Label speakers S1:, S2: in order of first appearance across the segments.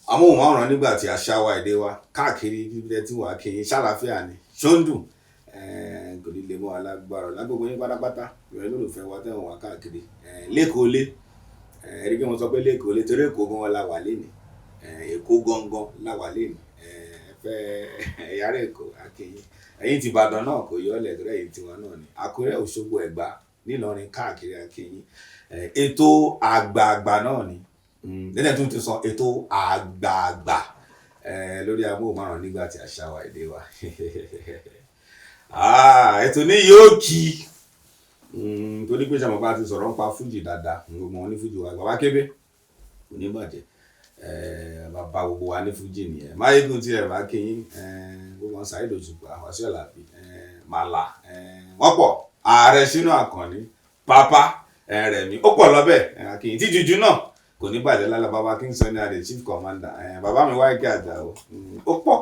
S1: amóhùnmáwòrán nígbà tí àṣà wa èdè wa káàkiri bíbélì tí wàá kí ṣàlàáfíà ni ṣóńdùn kò ní lè mọ alágbára lágbègbè yín pátápátá ìrìn lólùfẹ́ wa tẹ̀wọ̀n wá káàkiri lẹ́kọ̀ọ́ lé ẹ̀rí kí wọ́n sọ pé lẹ́kọ̀ọ́ lé torí èkó gan la wà lénìí èkó gangan la wà lénìí fẹ́ ẹ̀yára èkó akínyìn ẹ̀yìn ti Ìbàdàn náà kò yọ ọ́lẹ̀ torí ẹ̀yìn tiwọn náà ni Àkúrẹ́ Òṣogbo Ẹ̀gbá nílọrin káàkiri akínyìn ètò àgbààgbà náà ni lẹ́yìn tó ti sọ ètò àgbààgbà lórí amóhùnmáwòrán nígbà tí àṣà wa èdè wa ètò ní yóò kí torí pé sàmọ́pá ti sọ̀rọ̀ ń pa fújì dáadáa gbogbo wọn ní fújì wa bàbá kébé kò ní bàjẹ́ bàbá gbogbo wa ní fújì nìyẹn máyégún tí ẹ bá kéyìn gbogbo wọn Saheed Òṣùpá Wasiu Alabi Màlà wọ́n pọ̀ Ààrẹ Ṣínà Àkànní Pápá Rẹ̀mí ó pọ̀ lọ́bẹ̀ akéyìn tí jújú náà kò ní bàjẹ́ lálá bàbá King Sunny Adé chief commander bàbá mi Wáíkì Àjàó ó pọ̀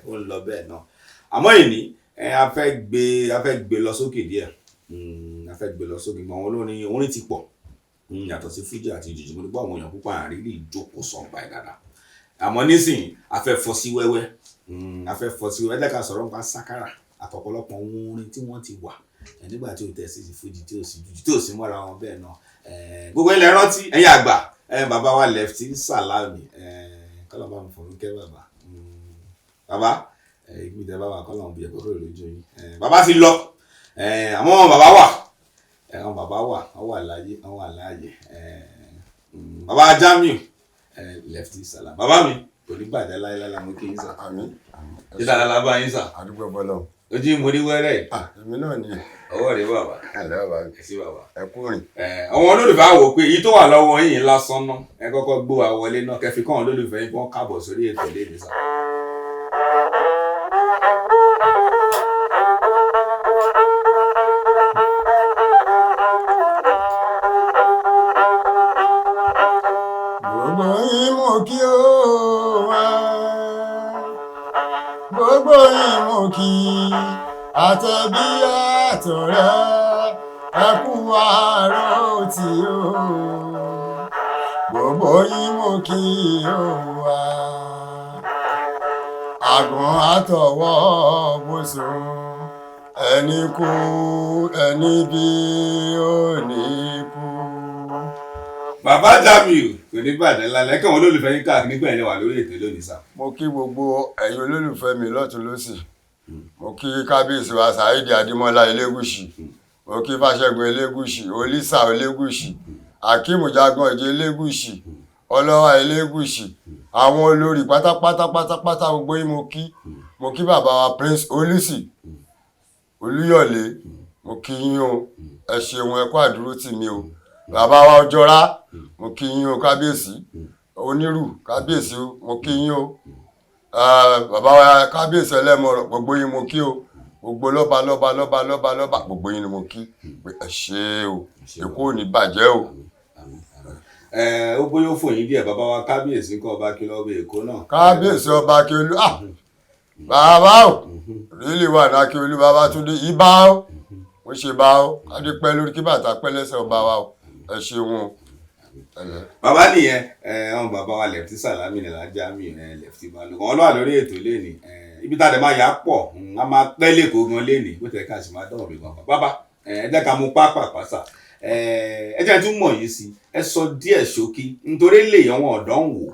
S1: ó ń lọ bẹ́ẹ̀ náà àmọ́ ìní a fẹ́ gbé lọ sókè díẹ̀ a fẹ́ gbé lọ sókè mọ́ àwọn orin ti pọ̀ yàtọ̀ sí fújì àti jùjú mo ní bọ́ àwọn èèyàn púpọ̀ àrírí ìjókòó sọ̀npa ẹ̀ dáadáa àmọ́ nísìnyí a fẹ́ fọ́ sí wẹ́wẹ́ jẹ́ ká sọ̀rọ̀ nípa sákárà àtọ̀pọ̀lọpọ̀ orin tí wọ́n ti wà nígbà tí ó tẹ̀ sí fújì tí ó sì jùjú tí ó sì mọ́ra wọn bẹ́ẹ̀ náà gbogbo ilẹ̀ rántí ẹ̀yin àgbà bàbá wa Lefty Salami kọ́lọ̀ bá mi fọ̀rọ̀ kẹ́ bàbá ìgbìdẹ̀ bàbá kọ́lọ̀ bí ẹ̀kọ́ lójú yín bàbá ti lọ àwọn bàbá wà wọ́n wà láàyè bàbá Jamiu Lefty Salami bàbá mi kò ní bàjẹ́ láyéláyé mo kí yín sà jíjà lára bá yín sà
S2: àdúgbò bọ́lọ̀
S1: ojú ìmúrí wẹ́rẹ́
S2: èmi náà ni
S1: ọwọ́ rẹ̀ bàbá
S2: ẹ̀lẹ́ bàbá
S1: ẹ̀sí bàbá
S2: ẹkùnrin
S1: àwọn olólùfẹ́ àwò pé èyí tó wà lọ́wọ́ yìí lásán náà ẹ kọ́kọ́ gbó wa wọlé náà kẹfì kàn olólùfẹ́ yín kàn káàbọ̀ sórí ètò lẹ́nu sà.
S2: gbogbo yín mo kí o wá gbogbo yín mo kí àtẹ̀bí àtọ̀rẹ́ ẹ kú àárọ̀ tí o gbogbo yín mo kí o wá àgùn àtọwọ́ bùsùn ẹni kú ẹni bí ó ní kú.
S1: bàbá Jamiu kò ní bàjẹ́ lálẹ́ kí àwọn olólùfẹ́ yín káàkiri nígbà yẹn wà lórí ètò lónìí sá.
S2: mo kí gbogbo ẹ̀yin olólùfẹ́ mi lọ́tún lọ́sì mo kí kábíyèsí wa Saheed Adémọ́lá Elégùṣì mo kí Fáṣẹ́gun Elégùṣì Olísà Elégùṣì Akeem Jagan Ìjẹ Elégùṣì Ọlọ́wà Elégùṣì àwọn olórí pátápátá gbogbo yín mo kí bàbá wa Prince Olùsì Olúyọ̀lé mo kí yín o ẹ ṣeun ẹ kú àdúró tì mí o bàbá wa Ọjọ́rá mo kí yín o kábíyèsí Onírù kábíyèsí mo kí yín o bàbá wa kábíyèsí Ẹlẹ́mọ̀rọ̀ gbogbo yín mo kí o gbogbo lọ́ba gbogbo yín ni mo kí pé ẹ ṣé o Èkó ò ní bàjẹ́ o.
S1: ó bóyá ó fòyín díẹ̀ bàbá wa kábíyèsí kọ́ ọba kí lọ́ọ́ bẹ Èkó náà.
S2: kábíyèsí ọba Akíolú bàbá o rílì wà ní Akíolú Babátúndé ibà o mo ṣe bá o adé pẹ́ lórí kí bàtà pẹ́ lẹ́sẹ̀ ọba wa o ẹ ṣeun o.
S1: bàbá nìyẹn àwọn bàbá wa Lefty Salami nílá Jamiu Lefty Balógun wọn lọ́wọ́ lórí ètò lẹ́nìí ibi tá a dẹ̀ máa yà pọ̀ a máa pẹ́ lẹ́kọ̀ọ́ gan lẹ́nìí bó tẹ̀ ká sì máa dọ̀rọ̀ mi gan bàbá ẹ jẹ́ ká mú pápá pàṣà ẹ jẹ́ tún mọ̀ yìí sí ẹ sọ díẹ̀ ṣókí nítorí lè àwọn ọ̀dọ́ ń wò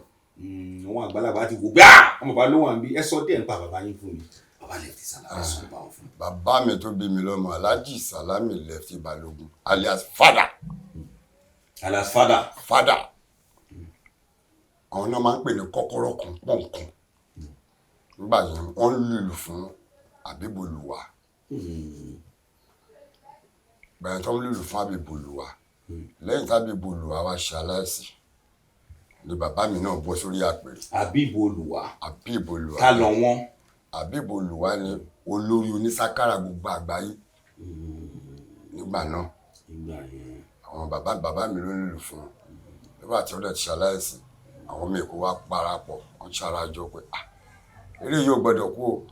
S1: àwọn àgbàlagbà ti wò gbá ọmọ bàbá ló wà ń bí ẹ sọ díẹ̀ nípa bàbá yín fún mi bàbá Lefty Salami sọ bá wọn fún mi.
S2: bàbá mi tó bí mi lọ́mọ Alhaji Salami Lefty Balógun alias Fada. Fada àwọn náà máa ń pè ní kọ́kọ́rọ́ kan pọ̀nkan nígbà yẹn wọ́n ń lùlù fún Àbíbòlùwà bẹ̀rẹ̀ tó ń lùlù fún Àbíbòlùwà lẹ́yìn tí Àbíbòlùwà wá ṣe aláìsí ni bàbá mi náà bọ́ sórí àpèrè.
S1: Àbíbòlùwà
S2: Àbíbòlùwà
S1: ká lọ wọn.
S2: Àbíbòlùwà ni olórí onísákárà gbogbo àgbáyé nígbà náà. Àwọn bàbá mi ló nílò fún wọn. Nígbà tí wọ́n dẹ̀ ti ṣaláìsí, àwọn ọmọ Èkó wá parapọ̀ wọ́n ṣarajọ pé eré yóò gbọ́dọ̀ kú o.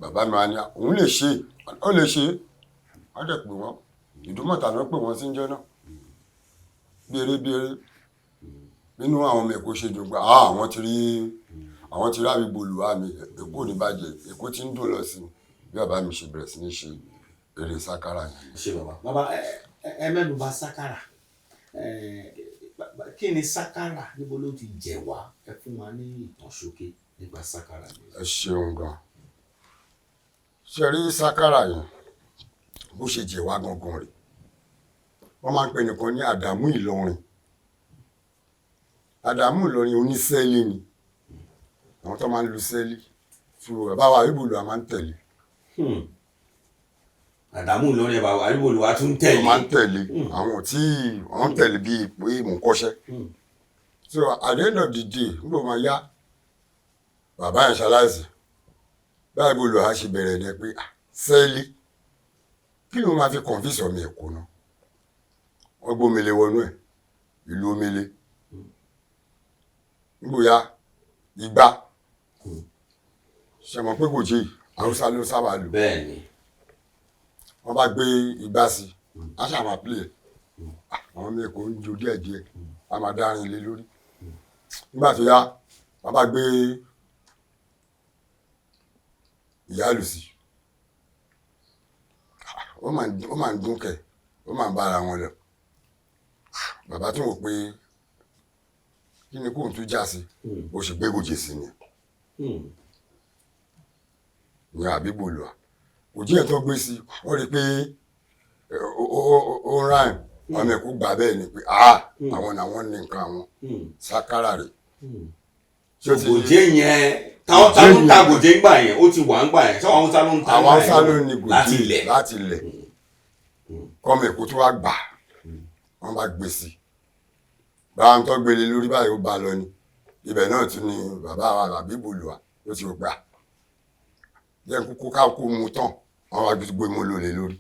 S2: Bàbá mi wá ní òun lè ṣe, ó lè ṣe. Wọ́n dẹ̀ pè wọ́n, Ìdúmọ̀tà ló pè wọ́n sí njọ́ náà. Bèrè nínú àwọn ọmọ Èkó ṣe dùn pé àwọn ti rí Àbígbò Olúwa mi, Èkó ní bàjẹ́, Èkó ti ń dùn lọ sí bí bàbá mi ṣe bẹ̀rẹ̀ sí ní ṣe eré sákárà yẹn.
S1: Ṣé bàbá ẹ mẹ́nu bà sákárà, kí ni sákárà, níbo ló ti jẹ wá? Ẹ fún wa ní ìtàn ṣókí nípa sákárà.
S2: Ẹ ṣeun gan. Ṣe rí sákárà yẹn bó ṣe jẹ wá gangan rẹ̀, wọ́n máa ń pè nìkan ní Àdàmú Ìlọrin. Àdàmú Ìlọrin onísẹ́ẹ̀lì ni, àwọn tó máa ń lu sẹ́ẹ̀lì fún bàbá wa Àbígbò Olúwa máa ń tẹ̀lé.
S1: Àdàmú Ìlọrin bàbá Àbígbò Olúwa tún tẹ̀lé.
S2: Wọ́n máa ń tẹ̀lé àwọn tí wọ́n ń tẹ̀lé bíi pé mò ń kọ́ṣẹ́. So at the end of the day nígbà máa yá bàbá yẹn ṣaláìsí, bí Àbígbò Olúwa ṣe bẹ̀rẹ̀ ní pé sẹ́ẹ̀lì kí ló máa fi convince ọmọ Èkó náà? Wọ́n gbómele wọnú ẹ̀, ìlú omele. Nígbòyá Ìgbà ṣe mọ̀ pé kò jẹ́ Haúsá ló sábà lò.
S1: Bẹ́ẹ̀ni.
S2: Wọ́n bá gbé Ìgbà sí, a ṣàmà play àwọn ọmọ Èkó ń jó díẹ̀díẹ̀, a máa dárin ilé lórí. Nígbà tó yá wọ́n bá gbé ìyálù sí, ó máa ń dún kẹ̀, ó máa ń bá ara wọn lọ. Bàbá tún wò pé kí ni kóun tún já sí, bó ṣe gbé gòjè sí ni ní Àbígbò Olúwa. Òjì ẹ̀ tó gbé sí, wọ́n rí pé ó ń ráìm, ọmọ Èkó gbà bẹ́ẹ̀ ni pé àwọn làwọn ní nǹkan àwọn sákárà rẹ̀.
S1: Gòjè yẹn táwọn tá ló ń ta gòjè ń gbà yẹn, ó ti wà ń gbà yẹn, táwọn Haúsá ló ń ta
S2: àwọn Haúsá ló ní gòjè
S1: láti ilẹ̀.
S2: Kọ́mọ Èkó tó wá gbà, wọ́n bá gbé sí. Báwọn tó gbélé lórí báyìí ó bá lọ ni. Ibẹ̀ náà tún ni bàbá wa Àbígbò Olúwa ló ti gbà. Jẹ́ kúkú ká kú mu tán, wọ́n wá gbé mólú ẹ̀ lórí.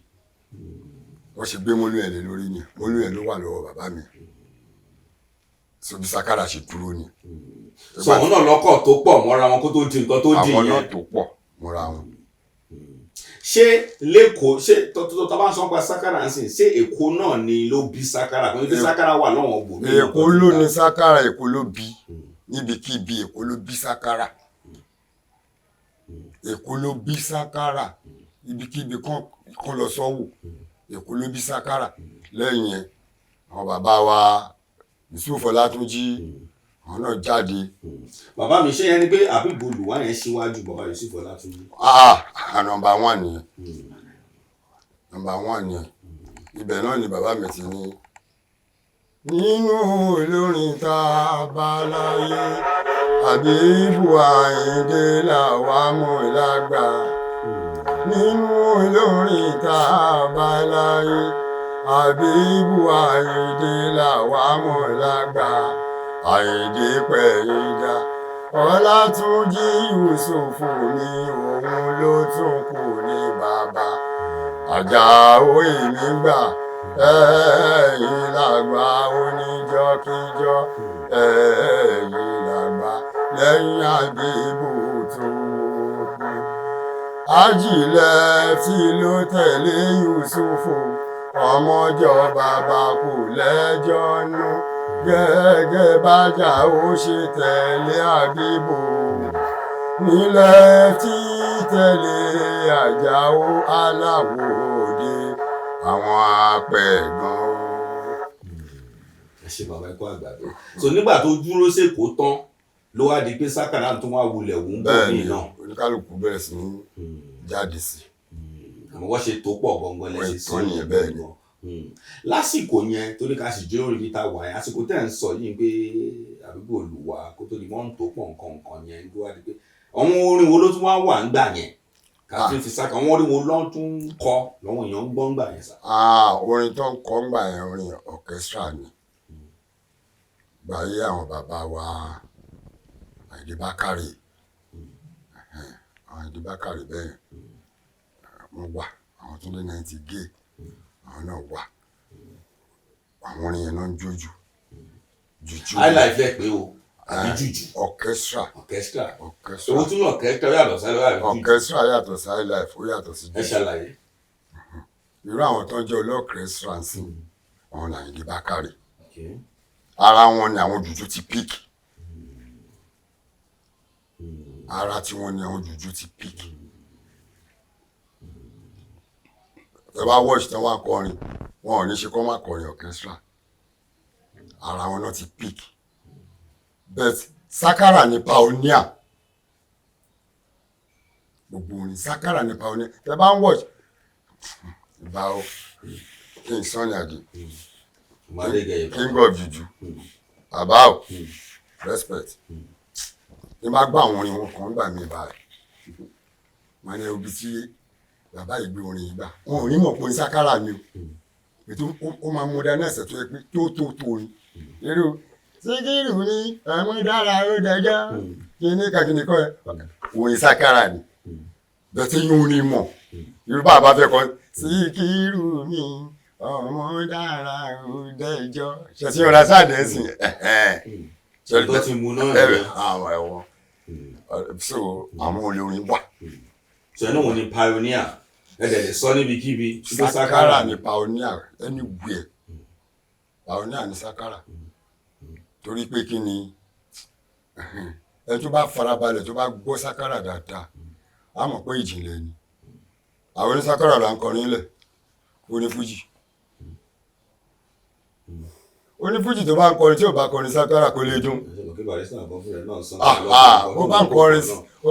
S2: Wọ́n ṣe gbé mólú ẹ̀ lórí ni, mólú ẹ̀ ló wà lọ́wọ́ bàbá mi. So bí sákárà ṣe dúró ni.
S1: So àwọn náà lọ́kọ̀ tó pọ̀ mọ́ra wọn kó tó di nǹkan tó di yẹn.
S2: Àwọn náà tó pọ̀ mọ́ra wọn.
S1: Ṣé lẹ́kọ̀ọ́, ṣé tó bá ń sọ pa sákárà ń sìn, ṣé Èkó náà ni ló bí sákárà? Kò ní bí sákárà wà lọ́wọ́ gbò.
S2: Èkó ló ní sákárà, Èkó ló bí. Níbikíbi Èkó ló bí sákárà. Èkó ló bí sákárà. Ibikíbi kan lọ sọ́wọ́, Èkó ló bí sákárà. Lẹ́yìn ẹ̀ àwọn bàbá wa Yusuf Ọlátúnjí àwọn náà jáde.
S1: Bàbá mi ṣe yẹn ni pé Àbígbò Olúwa yẹn síwájú bàbá Yusuf Ọlátúnjí.
S2: Number 1 nìyẹn. Number 1 nìyẹn. Ibẹ̀ náà ni bàbá mi ti ní. Nínú olórin tá a bá láyé, Àbígbò Àyìndé làwa mọ̀ lágbà. Nínú olórin tá a bá láyé, Àbígbò Àyìndé làwa mọ̀ lágbà. Àyìndé Pẹ̀yìndà, Ọlátúnjí Yusuf ni òun ló tún kù ní bàbá. Àjàó èmi gbà, ẹ̀yin làgbà oníjọ́kíjọ́, ẹ̀yin làgbà lẹ́yìn Àbígbò tó kù. Ajílẹ̀ tí ló tẹ̀lé Yusufu, ọmọjọ́ bàbá kò lẹ́jọ́ nú. Gẹ́gẹ́ bájà ó ṣe tẹ̀lé Àbígbò, nílẹ̀ tí tẹ̀lé Àjàó Aláwọ̀ Òde, àwọn apẹ̀gàn.
S1: Ẹ ṣe bàbá ẹ̀kọ́ àgbàdo. So nígbà tó dúró sèkó tán ló wá di pé sákárà tó wá wulẹ̀ wù ń bọ̀ ní náà.
S2: Oníkálùkù bẹ̀rẹ̀ sí ní jáde sí.
S1: Àmọ́ wọ́n ṣe tó pọ̀ gangan lẹ́sìn sí
S2: ìyẹn bẹ́ẹ̀ ni.
S1: Lásìkò yẹn torí ká sì jẹ́ orí níta wà yẹn, àsìkò tẹ́ ń sọ yìí pé Àbígbò Olúwa kó tó di wọ́n ń tó pọ̀ nǹkan yẹn ló wá di pé àwọn orin wo ló tún wá wà ń gbà yẹn ká tún fi sáka, àwọn orin wo ló tún ń kọ lọ́wọ́ èèyàn ń gbọ́ ń gbà yẹn sá.
S2: Orin tó ń kọ ń gbà yẹn orin orchestra ni. Gbàyé àwọn bàbá wa Àyìndé Bákàrè, Àyìndé Bákàrè bẹ́ẹ̀ wọ́n wà, àwọn Túndé 90 gé àwọn náà wà, àwọn orin yẹn náà ń jójú jùjú
S1: highlife lẹ pé o àbí jùjú
S2: orchestra
S1: owó tún ní orchestra yàtọ̀ sí highlife jùjú
S2: orchestra yàtọ̀ sí highlife ó yàtọ̀ sí
S1: ẹ
S2: jùjú
S1: ṣàlàyé.
S2: irú àwọn tó ń jẹ́ olóòkẹ́stra sí àwọn Àyìndé Bákàrè
S1: Okay.
S2: ara wọn ni àwọn jùjú ti pick ara tí wọ́n ní àwọn jùjú ti pick ẹ bá watch tí wọ́n kọrin wọn ò ní ṣe kó má kọrin orchestra ara wọn náà ti pick but Sakara ni pioneer gbogbo orin Sakara ni pioneer ẹ bá ń watch ìbá o King Sunny Adé king of juju bàbá o respect ní bá gbọ́ àwọn orin wọn kan gbà mí báyìí wọn ní ibi tí bàbá yìí gbé orin yìí gbà wọn ò ní mọ̀ pé orin Sakara ni o ètò ó máa modernize tó yẹ pé tó orin irú Síkírù ní àwọn dára ó dájọ́ kíní kọ́ ẹ orin Sakara ni bẹ́ẹ̀ tí yóò ní mọ̀ irú bàbá fẹ́ kọ́ Síkírù ní ọmọ dára ó dájọ́ ṣẹ̀sìn ọ̀rá sáàdẹ̀ sí
S1: tó ti mú náà nìyẹn.
S2: àwọn ẹ̀wọ̀n so àwọn olórin wà.
S1: sọ inú wọn ni pioneer ẹ̀dẹ̀ lè sọ níbikíbi.
S2: Sakara ni pioneer anywhere pioneer ni Sakara torí pé kí ni ẹ tó bá farabalẹ̀ tó bá gbọ́ Sakara dáadáa á mọ̀ pé ìjìnlẹ̀ ni àwọn oní Sakara là ń kọrin lẹ̀ onífújì onífújì tó bá ń kọrin tí ò bá kọrin Sakara kò lè dùn ó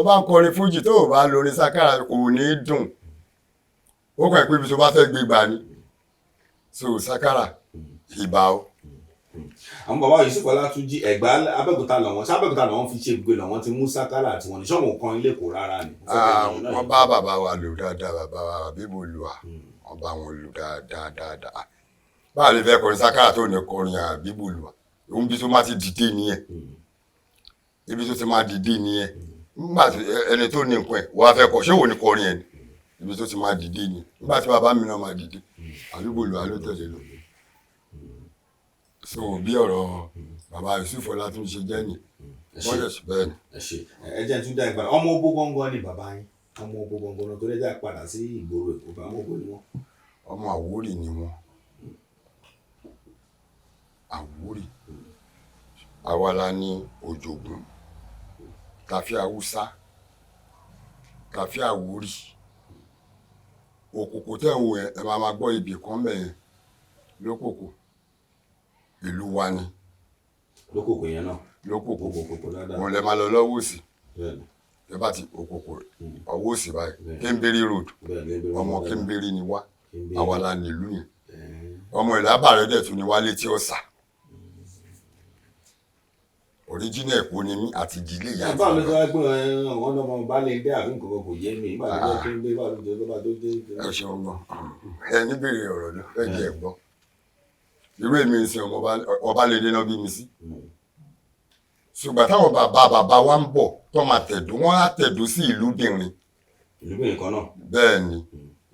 S2: bá ń kọrin fújì tó ò bá lórin Sakara kò ní dùn ó kàn pé ibi tó bá fẹ́ gbé gbà ni so Sakara ìbá o.
S1: àwọn bàbá Yusuf Ọlátúnjí Ẹ̀gbá Abẹ́òkúta làwọn fi ṣe gbé làwọn ti mú Sakara àti wọn ní sọ́wọ́n kan ilé kò rárá ni.
S2: wọ́n bá bàbá wa lò dáadáa bàbá wa bíbò lù wá wọ́n bá wọn lò dáadáa báà lè fẹ́ kọrin Sakara tó ní kọrin àbíbò lù wá òun bí tó má ti dìde nìyẹn ibi tó ti má dìde nìyẹn nígbà tí ẹni tó ní nǹkan ẹ̀ wọ́n á fẹ́ kọ ṣé wò ní kọrin ẹ̀ ibi tó ti má dìde nìyẹn nígbà tí bàbá mi náà má dìde àbíbò lù wá ló tẹ̀lé lọ. so bí ọ̀rọ̀ bàbá Yusuf Ọlátúnjí jẹ́ ni wọ́n lè ṣe bẹ́ẹ̀ ni.
S1: ẹ jẹ́ tún dá ìgbàlá ọmọ Ogbó Gángan ni bàbá yín ọmọ Ogbó Gángan náà tó lè dá padà sí ìgboro Èkó bá ọmọ Ogbó ni wọ́n.
S2: ọmọ Àwórì ni wọ́n Àwórì àwa la ní Òjògùn Tàfí Haúsá Tàfí Àwórì Òkòkò tẹ̀ ń wò ẹ máa gbọ́ ibì kan bẹ́ẹ̀ lókòkò ìlú wa ni.
S1: lókòkò yẹn náà.
S2: lókòkò
S1: dáadáa.
S2: wọn lè máa lọ lọ́wọ́ òsì. ẹ bá ti òkòkò ọwọ́ òsì báyìí Kémbérì road ọmọ Kémbérì ni wá àwa la nílùú yẹn ọmọ Ìlábàrẹ̀ dẹ̀ tún ni wá Létí Ọ̀sà oríjìnà Èkó ni mí àti ìdílé ìyá àti
S1: báwo ló wá gbé àwọn ọmọ bá lè dé àbí nǹkan kò yé mi nígbà tó jẹ́ Kémbérì báwo ló jẹ́ tó bá tó dé.
S2: ẹ ṣeun gan ẹ níbèrè ọ̀rọ̀ ló fẹ́ jẹ́ gbọ́ irú èmi ń sin Ọbalẹ́ndé náà bí mi sí ṣùgbọ́n táwọn bàbá wa ń bọ̀ tó máa tẹ̀dó wọ́n á tẹ̀dó sí ìlúbìnrin
S1: kan náà
S2: bẹ́ẹ̀ ni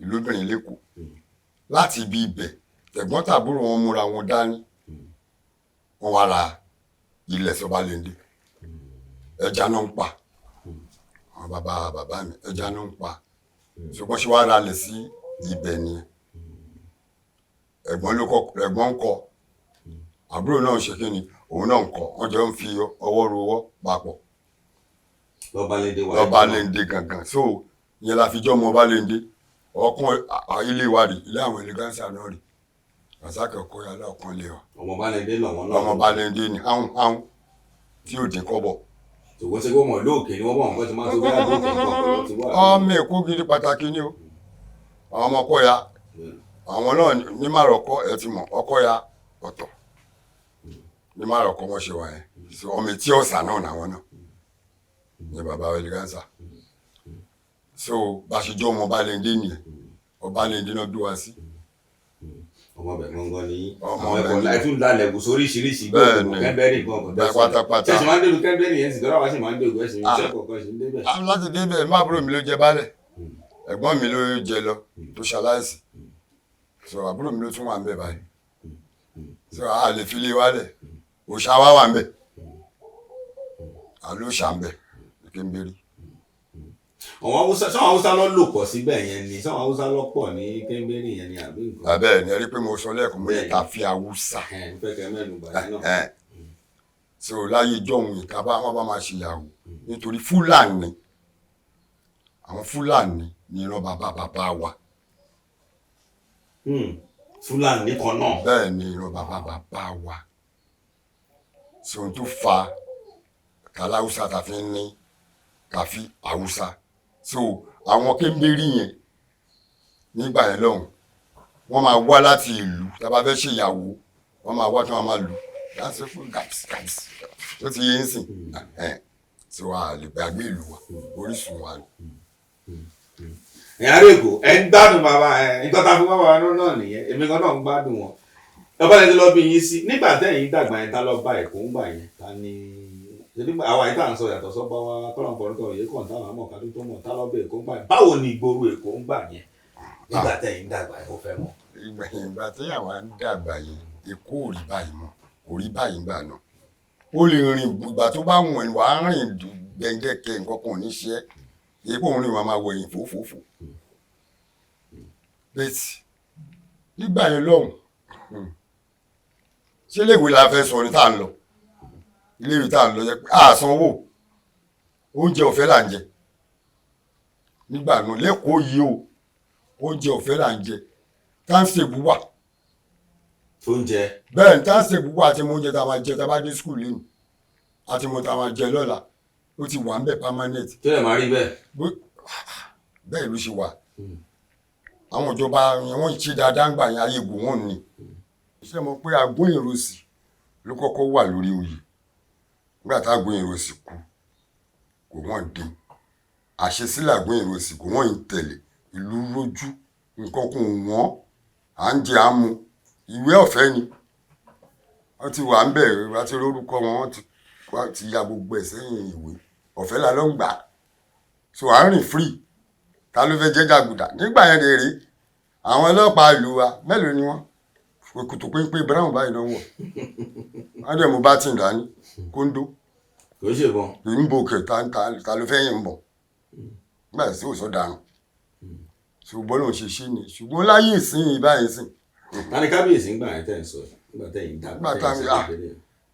S2: ìlúbìnrin lẹ́kọ̀ọ́ láti ibi ibẹ̀ tẹ̀gbọ́n tàbúrò wọn múra wọn dání wọ́n wá ra ilẹ̀ s'Ọbalẹ́ndé ẹja náà ń pa àwọn bàbá mi ẹja náà ń pa ṣùgbọ́n ṣe wá ra lẹ̀ sí ibẹ̀ nìyẹn ẹ̀gbọ́n ń kọ àbúrò náà ṣe kí ni òun náà ń kọ wọ́n jọ ń fi ọwọ́ rowọ́ papọ̀ l'Ọbalẹ́ndé gangan so ìyẹn la fi jọ́ ọmọ Ọbalẹ́ndé ọkàn ilé wa rí ilé àwọn eleganza náà rí Rasaki Okoya ọkàn lé wa
S1: ọmọ Ọbalẹ́ndé lọ́wọ́ náà
S2: ọmọ Ọbalẹ́ndé ni áhùn tí ò dín kọ́bọ̀.
S1: ṣùgbọ́n ṣe kó mọ̀ lóòkè ni wọ́n bọ̀ nǹkan ti máa tó bí àdókè nǹkan ti wà.
S2: ọmọ Èkó gidi pàtàkì ni o àwọn ọmọ Ọkọya àwọn náà ní Márọ̀kọ́ ẹ ti mọ̀ Ọkọya ọ̀tọ̀ ní Márọ̀kọ́ wọ́n ṣe wà yẹn ọmọ Etí Ọ̀sà náà làwọn náà ní bàbá eleganza so bá ṣe jọ ọmọ Ọbalẹ́ndé nìyẹn Ọbalẹ́ndé náà bí wá sí.
S1: ọmọ bẹ̀ gangan ni
S2: Ọmọ
S1: àwọn ẹ̀kọ́
S2: bẹ̀ ni.
S1: láì tún lálẹ́ kò sóríṣiríṣi
S2: Bẹ́ẹ̀ ni.
S1: kẹ́ńbẹ́rì nǹkan
S2: Bẹ́ẹ̀ pátápátá.
S1: tẹ̀sí máa ń dèrò kẹ́ńbẹ́rì yẹn sì dọ́rọ̀ wá sí máa ń dèrò ẹ̀sìn iṣẹ́ kọ̀ọ̀kan sì ń débẹ̀.
S2: láti débẹ̀ má àbúrò mi ló jẹ baálẹ̀ ẹ̀gbọ́n mi ló jẹ lọ tó ṣaláìsì so àbúrò mi ló tún wà ń bẹ̀ báyìí so a lè fi lé wálẹ̀ òòṣà wa wà ń bẹ̀ àlóòṣà ń bẹ̀ Kẹ́ńbẹ́rì.
S1: àwọn haúsá lọ lò pọ̀ síbẹ̀ yẹn ni sáwọn haúsá lọ pọ̀ ní kẹ́ńbẹ́rì yẹn ni àbí nǹkan.
S2: abẹ́ẹ̀ ni ẹ rí pé mo sọ lẹ́ẹ̀kan mo lè ta fi Haúsá
S1: fẹ́kẹ́ mẹ́nu bàjẹ́ náà.
S2: so láyé jọ̀hún ìka bá wọn bá máa ṣèyàwó nítorí Fúlàní àwọn Fúlàní ni ìran bàbá wa.
S1: Fúlàní kan náà.
S2: bẹ́ẹ̀ ni ìran bàbá wa so ohun tó fa kàláwùsá ta fi ń ní kàfí Haúsá so àwọn Kẹ́ńbẹ́rì yẹn nígbà yẹn lọ́hùn wọ́n máa wá láti ìlú tá a bá fẹ́ ṣèyàwó wọ́n máa wá tí wọ́n máa lù láti fún gàpsì tó ti yé ń sìn so a lè gbàgbé ìlú wa orísun wa ni.
S1: ẹ̀yà rẹ̀ kò ẹ̀ ń gbádùn bàbá ẹ̀ nǹkan tá a fi wá wà náà nìyẹn èmi kan náà ń gbádùn wọn. ọba lẹ́ni lọ bí yín sí nígbà tẹ́yìn dàgbà yẹn tá lọ bá Èkó ń gbà yẹn ta ni àwa yìí tá à ń sọ yàtọ̀ sọ́pọ̀ wa kọ́nà pọ̀lọ́tọ̀ yìí kàn táwọn àmọ̀ kádú tó mọ̀ tá lọ bẹ Èkó ń gbà yẹn báwo ni ìgboro Èkó ń gbà yẹn nígbà tẹ́yìn dàgbà yẹn ó fẹ́ mọ̀.
S2: ìgbà téyàwó ń dàgbà yẹn Èkó ò rí báyìí mọ́ kò rí báyìí gbà náà ó lè rìn ìgbà tó bá wọ̀n wá rìn gbẹ̀ngẹ̀kẹ̀ nǹkan kan ò ní ṣe é èkó òun rìn wá máa wọ ẹ̀yìn fòfòfò bẹ́ẹ̀tì nígbà yẹn lọ́hùn ṣé iléèwé la fẹ́ sọ ní tá à ń lọ iléèwé tá à ń lọ yẹ pé àsanwó oúnjẹ ọ̀fẹ́ là ń jẹ nígbà náà lẹ́kọ̀ọ́ yìí o oúnjẹ ọ̀fẹ́ là ń jẹ táǹsìtèbù wà.
S1: oúnjẹ.
S2: bẹ́ẹ̀ ní táǹsìtèbù wà àti mo oúnjẹ tá a máa jẹ tá a bá dé skul lẹ́nu àti mo tá a máa jẹ lọ́la ó ti wà ń bẹ̀ permanent.
S1: tó lè máa rí bẹ́ẹ̀.
S2: bẹ́ẹ̀ ló ṣe wà àwọn ìjọba wọn ṣe dáadáa ń gbà yẹn ayé gbò wọn ni ṣé mo pé Agbóyèrosì ló kọ́kọ́ wà lórí oyè nígbà tá Agbóyèrosì kú kò wọ́n dín àṣesílẹ̀ Agbóyèrosì kò wọ́n ń tẹ̀lé ìlú rójú nǹkan kò wọ́n à ń jẹ àmú ìwé ọ̀fẹ́ ni wọ́n ti wà ń bẹ̀rẹ̀ wọ́n ti rórúkọ wọn wọ́n ti ya gbogbo ẹ̀ sẹ́yìn ìwé ọ̀fẹ́ la ló ń gbà so à ń rìn free ta ló fẹ́ jẹ́ jàgùdà nígbà yẹn rèé àwọn ọlọ́pàá ìlú wa mélòó ni wọ́n òkùtù pínpé brown báyìí náà wọ̀ wọ́n dẹ̀ mú bá tì dání kóńdó
S1: kò ṣe bọ́n
S2: ń bo òkè ta ló fẹ́ yìn ń bọ̀ nígbà tí ò sọ dànù ṣùgbọ́n lòun ṣe ṣí ni ṣùgbọ́n láyé ìsìn ìbáyìí sìn.
S1: ta ni kábíyèsí ń gbà yẹn tẹ̀ ń sọ nígbà tẹ̀yìn dàgbà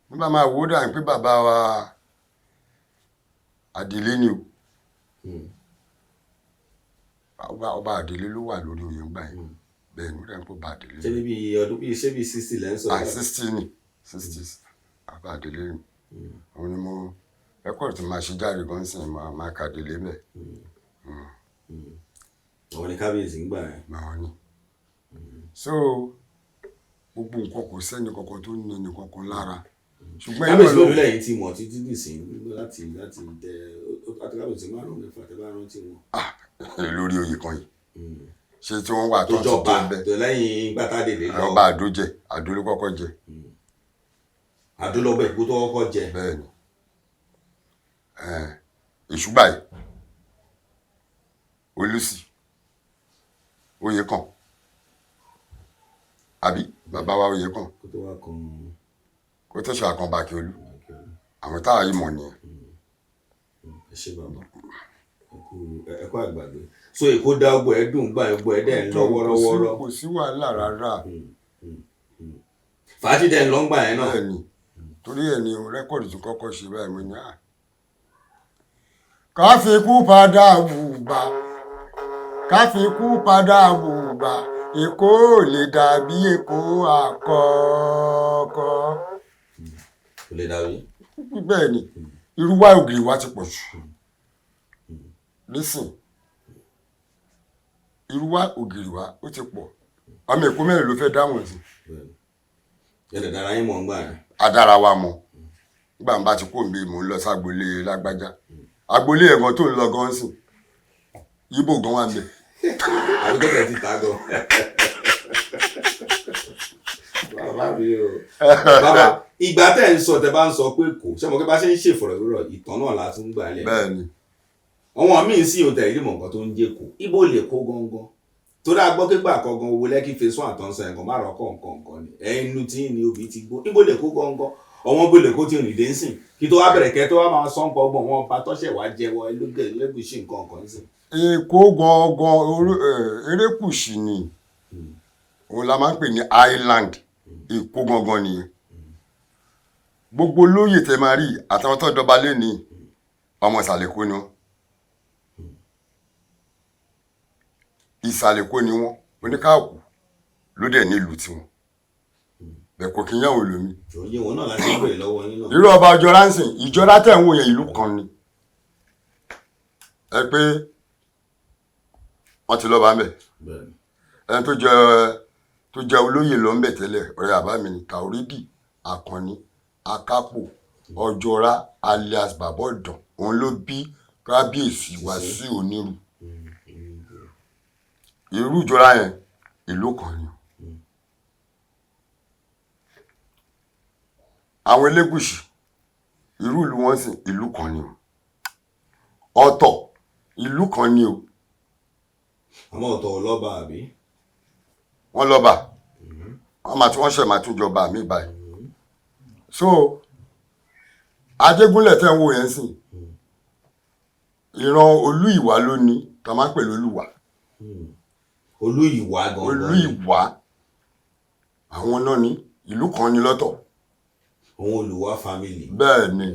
S2: nígbà máa wò ó dà pé bàbá wa Àdìlé ni o ọba Àdìlé ló wà lórí oyè ńgbà yẹn bẹ́ẹ̀ ni ó dẹ̀ ń pọ̀ bá Àdìlé.
S1: ṣé níbi ọdún bíi ṣé bíi 60 lẹ́ ń sọ.
S2: 60 ni 60 bàbá Àdìlé ni òun ni mo rẹ́kọ̀dì tí máa ṣe jáde gan sí máa ka Àdìlé mẹ́.
S1: àwọn ni kábíyèsí ń gbà yẹn.
S2: àwọn ni so gbogbo nǹkan kò sẹ́ni kankan tó ní ẹni kankan lára. ṣùgbọ́n
S1: kábíyèsí ló lẹ́yìn tí mọ̀ títí dìsín láti tẹ kábíyèsí márùn-ún mẹ́fà tẹ bá rántí wọn.
S2: lórí oyè kan yìí ṣé tí wọ́n wà tó ti
S1: jọba
S2: tó bẹ́ẹ̀
S1: tó lẹ́yìn gbàtàdé lé lọ.
S2: ọba Àdó jẹ Àdó ló kọ́kọ́ jẹ.
S1: Àdó lọ́bẹ̀ ìkú tó kọ́kọ́ jẹ.
S2: bẹ́ẹ̀ ni Èṣùgbà yìí Olùsì oyè kan àbí bàbá wa oyè kan
S1: kó tó wá kan.
S2: kó tó ṣe àkànbá kí olú àwọn táwa yìí mọ̀ nìyẹn.
S1: ẹ ṣe bàbá ẹ kú àgbàdo so Èkó dá ọgbọ ẹ dùn gbà ọgbọ ẹ dẹ ń lọ wọ́rọ́wọ́rọ́.
S2: kò sí wàhálà rárá.
S1: fàájì dẹ ń lọ ń gbà yẹn náà.
S2: bẹ́ẹ̀ ni torí ẹ̀ ni rẹ́kọ̀dì tó kọ́kọ́ ṣe báyìí mo ní à. ká fi kú padà bùbá ká fi kú padà bùbá Èkó ò lè dàbí Èkó àkọ́kọ́.
S1: kò lè dàbí.
S2: bẹ́ẹ̀ ni irú wa ògiri wa ti pọ̀ jù nísìn irú wa ògiri wa ó ti pọ̀ ọmọ Èkó mẹ́rin ló fẹ́ dáhùn sí.
S1: ẹ̀dẹ̀ dára yín mọ̀ ń gbà yẹn.
S2: adára wa mọ̀ nígbà ń bá ti kó mi mò ń lọ ságbolé lágbájá agbolé ẹ̀gbọ́n tó ń lọ gan sìn Ìgbò gan wà ń bẹ̀.
S1: àbí tó tẹ̀ ti ta gan. bàbá mi o bàbá ìgbà tẹ́ ń sọ tẹ́ bá ń sọ pé kò ṣé mo kí bá ṣe ń ṣèfọ̀rọ̀wérọ̀ ìtàn náà la tún gbà lẹ̀.
S2: bẹ́ẹ̀ni.
S1: àwọn míín sì ò tẹ̀lé ìmọ̀ nǹkan tó ń jẹ́ kó ibo lè kó gangan torí a gbọ́ pípa àkọ́gan owó lẹ́kí phase 1 àtọ́nsọ ẹ̀kan má rọ́kọ̀ nǹkan ni ẹnu tí ní obì ti gbó ibo lè kó gangan ọmọ bó lè kó ti rìn dé nsìn kí tó wá bẹ̀rẹ̀ kẹ́ tó wá máa sọ́n pọ̀ gbọ̀n wọn bá tọ́ṣẹ̀ wá jẹ́wọ́ Elégùṣì nǹkan nsìn.
S2: Èkó gangan erékùṣì ni òun la máa ń pè ní island Èkó gangan nìyẹn gbogbo lóyè tẹ máa rí àtàwọn tó dọba lé ní ọmọ ìsàlẹ̀ Èkó ni wọn ìsàlẹ̀ Èkó ni wọn oníkàkù ló dẹ̀ nílùú tiwọn bẹ́ẹ̀ kò kí ń yàwó lómi.
S1: òye wọn náà láti ń bèrè lọ́wọ́ yín náà.
S2: irú ọba ọjọ́ra ń sìn ìjọra tẹ̀ ń wò yẹn ìlú kan ni ẹ pé wọ́n ti lọ́ba ń bẹ̀ ẹni tó jẹ́ olóyè ló ń bẹ̀ tẹ́lẹ̀ ọ̀rẹ́ àbá mi ni Taoridi Àkànní Akápò Ọjọ́ra alias Bàbá Ọ̀dàn òun ló bí kábíyèsí Wàsíù Onírù irú ìjọra yẹn ìlú kan ni àwọn Elégùṣì irú ìlú wọn sì ìlú kan ni Ọ̀tọ̀ ìlú kan ni o.
S1: àmọ́ Ọ̀tọ̀ ọlọ́ba àbí.
S2: wọ́n lọ́ba wọ́n ṣe máa tún jọba mi báyìí so Ajégúnlẹ̀ tẹ́ ń wò yẹn sìn ìran Olúìwà ló ní tá máa ń pè lólùwà.
S1: Olúìwà gangan.
S2: Olúìwà àwọn náà ní ìlú kan ní lọ́tọ̀.
S1: òun Olúwa family.
S2: bẹ́ẹ̀ ni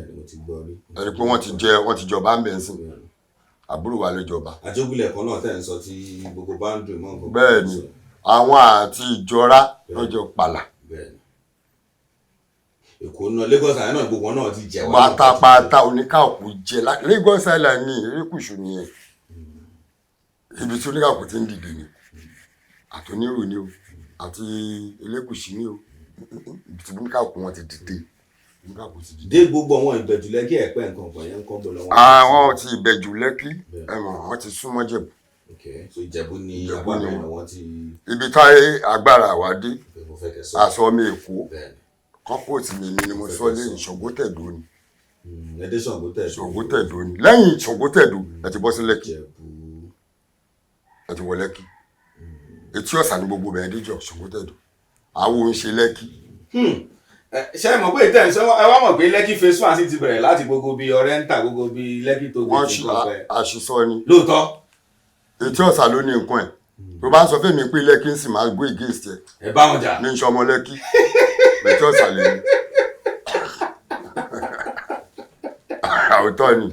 S2: ẹni pé wọ́n ti jọba ń bẹ̀ ń sìn àbúrò wa ló jọba.
S1: Ajégúnlẹ̀ kan náà tẹ̀ ń sọ tí gbogbo boundary mọ́ nǹkan.
S2: bẹ́ẹ̀ ni àwọn àti Ìjọra lọ́jọ́ pàlà.
S1: Èkó náà Lagos Island náà gbogbo náà ti jẹ wá.
S2: pátápátá oníkàkù jẹ Lagos Island ní erékùṣù nìyẹn ibi tí oníkàkù ti ń dìde ni àtònírò ni o àti Elégùṣì ni o ibi tí oníkàkù wọn ti dìde.
S1: dé gbogbo àwọn Ìbẹ̀jú Lẹ́kì Ẹ̀pẹ́ nǹkan kan yẹn ń kọ́ bọ̀ lọ́wọ́.
S2: àwọn ti Ìbẹ̀jú Lẹ́kì ẹ̀mọ̀ wọ́n ti súnmọ́ Jẹ̀bú.
S1: so Ìjẹ̀bú ni agbára wọn ti.
S2: ibi táyé agbára wa dé aṣọ mi Èkó kọ́pọ̀tì mi ni mo sọ lẹ́yìn Ṣògótẹ̀dó ni.
S1: ẹdẹ
S2: Ṣògótẹ̀dó ni lẹ́yìn Ṣògótẹ̀dó ẹ ti bọ́ sí Lẹ́kì ẹ ti wọ Lẹ́kì Etí Ọ̀sà ní gbogbo bẹ̀rẹ̀ díjọ Ṣògótẹ̀dó àwọn ń ṣe Lẹ́kì.
S1: ṣé ẹ mọ̀ pé ìtẹ̀ ṣé ẹ wá mọ̀ pé Lẹ́kì phase 1 sì ti bẹ̀rẹ̀ láti gbogbo bíi Ọ̀rẹ́ntà gbogbo bíi Lẹ́kì tó gbé ti kọ́ pẹ́.
S2: àṣìṣọ ni
S1: lóòótọ́.
S2: Etí Ọ̀sà ló ní nǹkan ẹ̀ tó bá ń sọ fẹ́mi pé Lẹ́kì ń sì máa gbé against ẹ̀.
S1: ẹ bá wọn jà.
S2: ní ìṣọmọ Lẹ́kì Etí Ọ̀sà lè ní. àwòtọ́ ni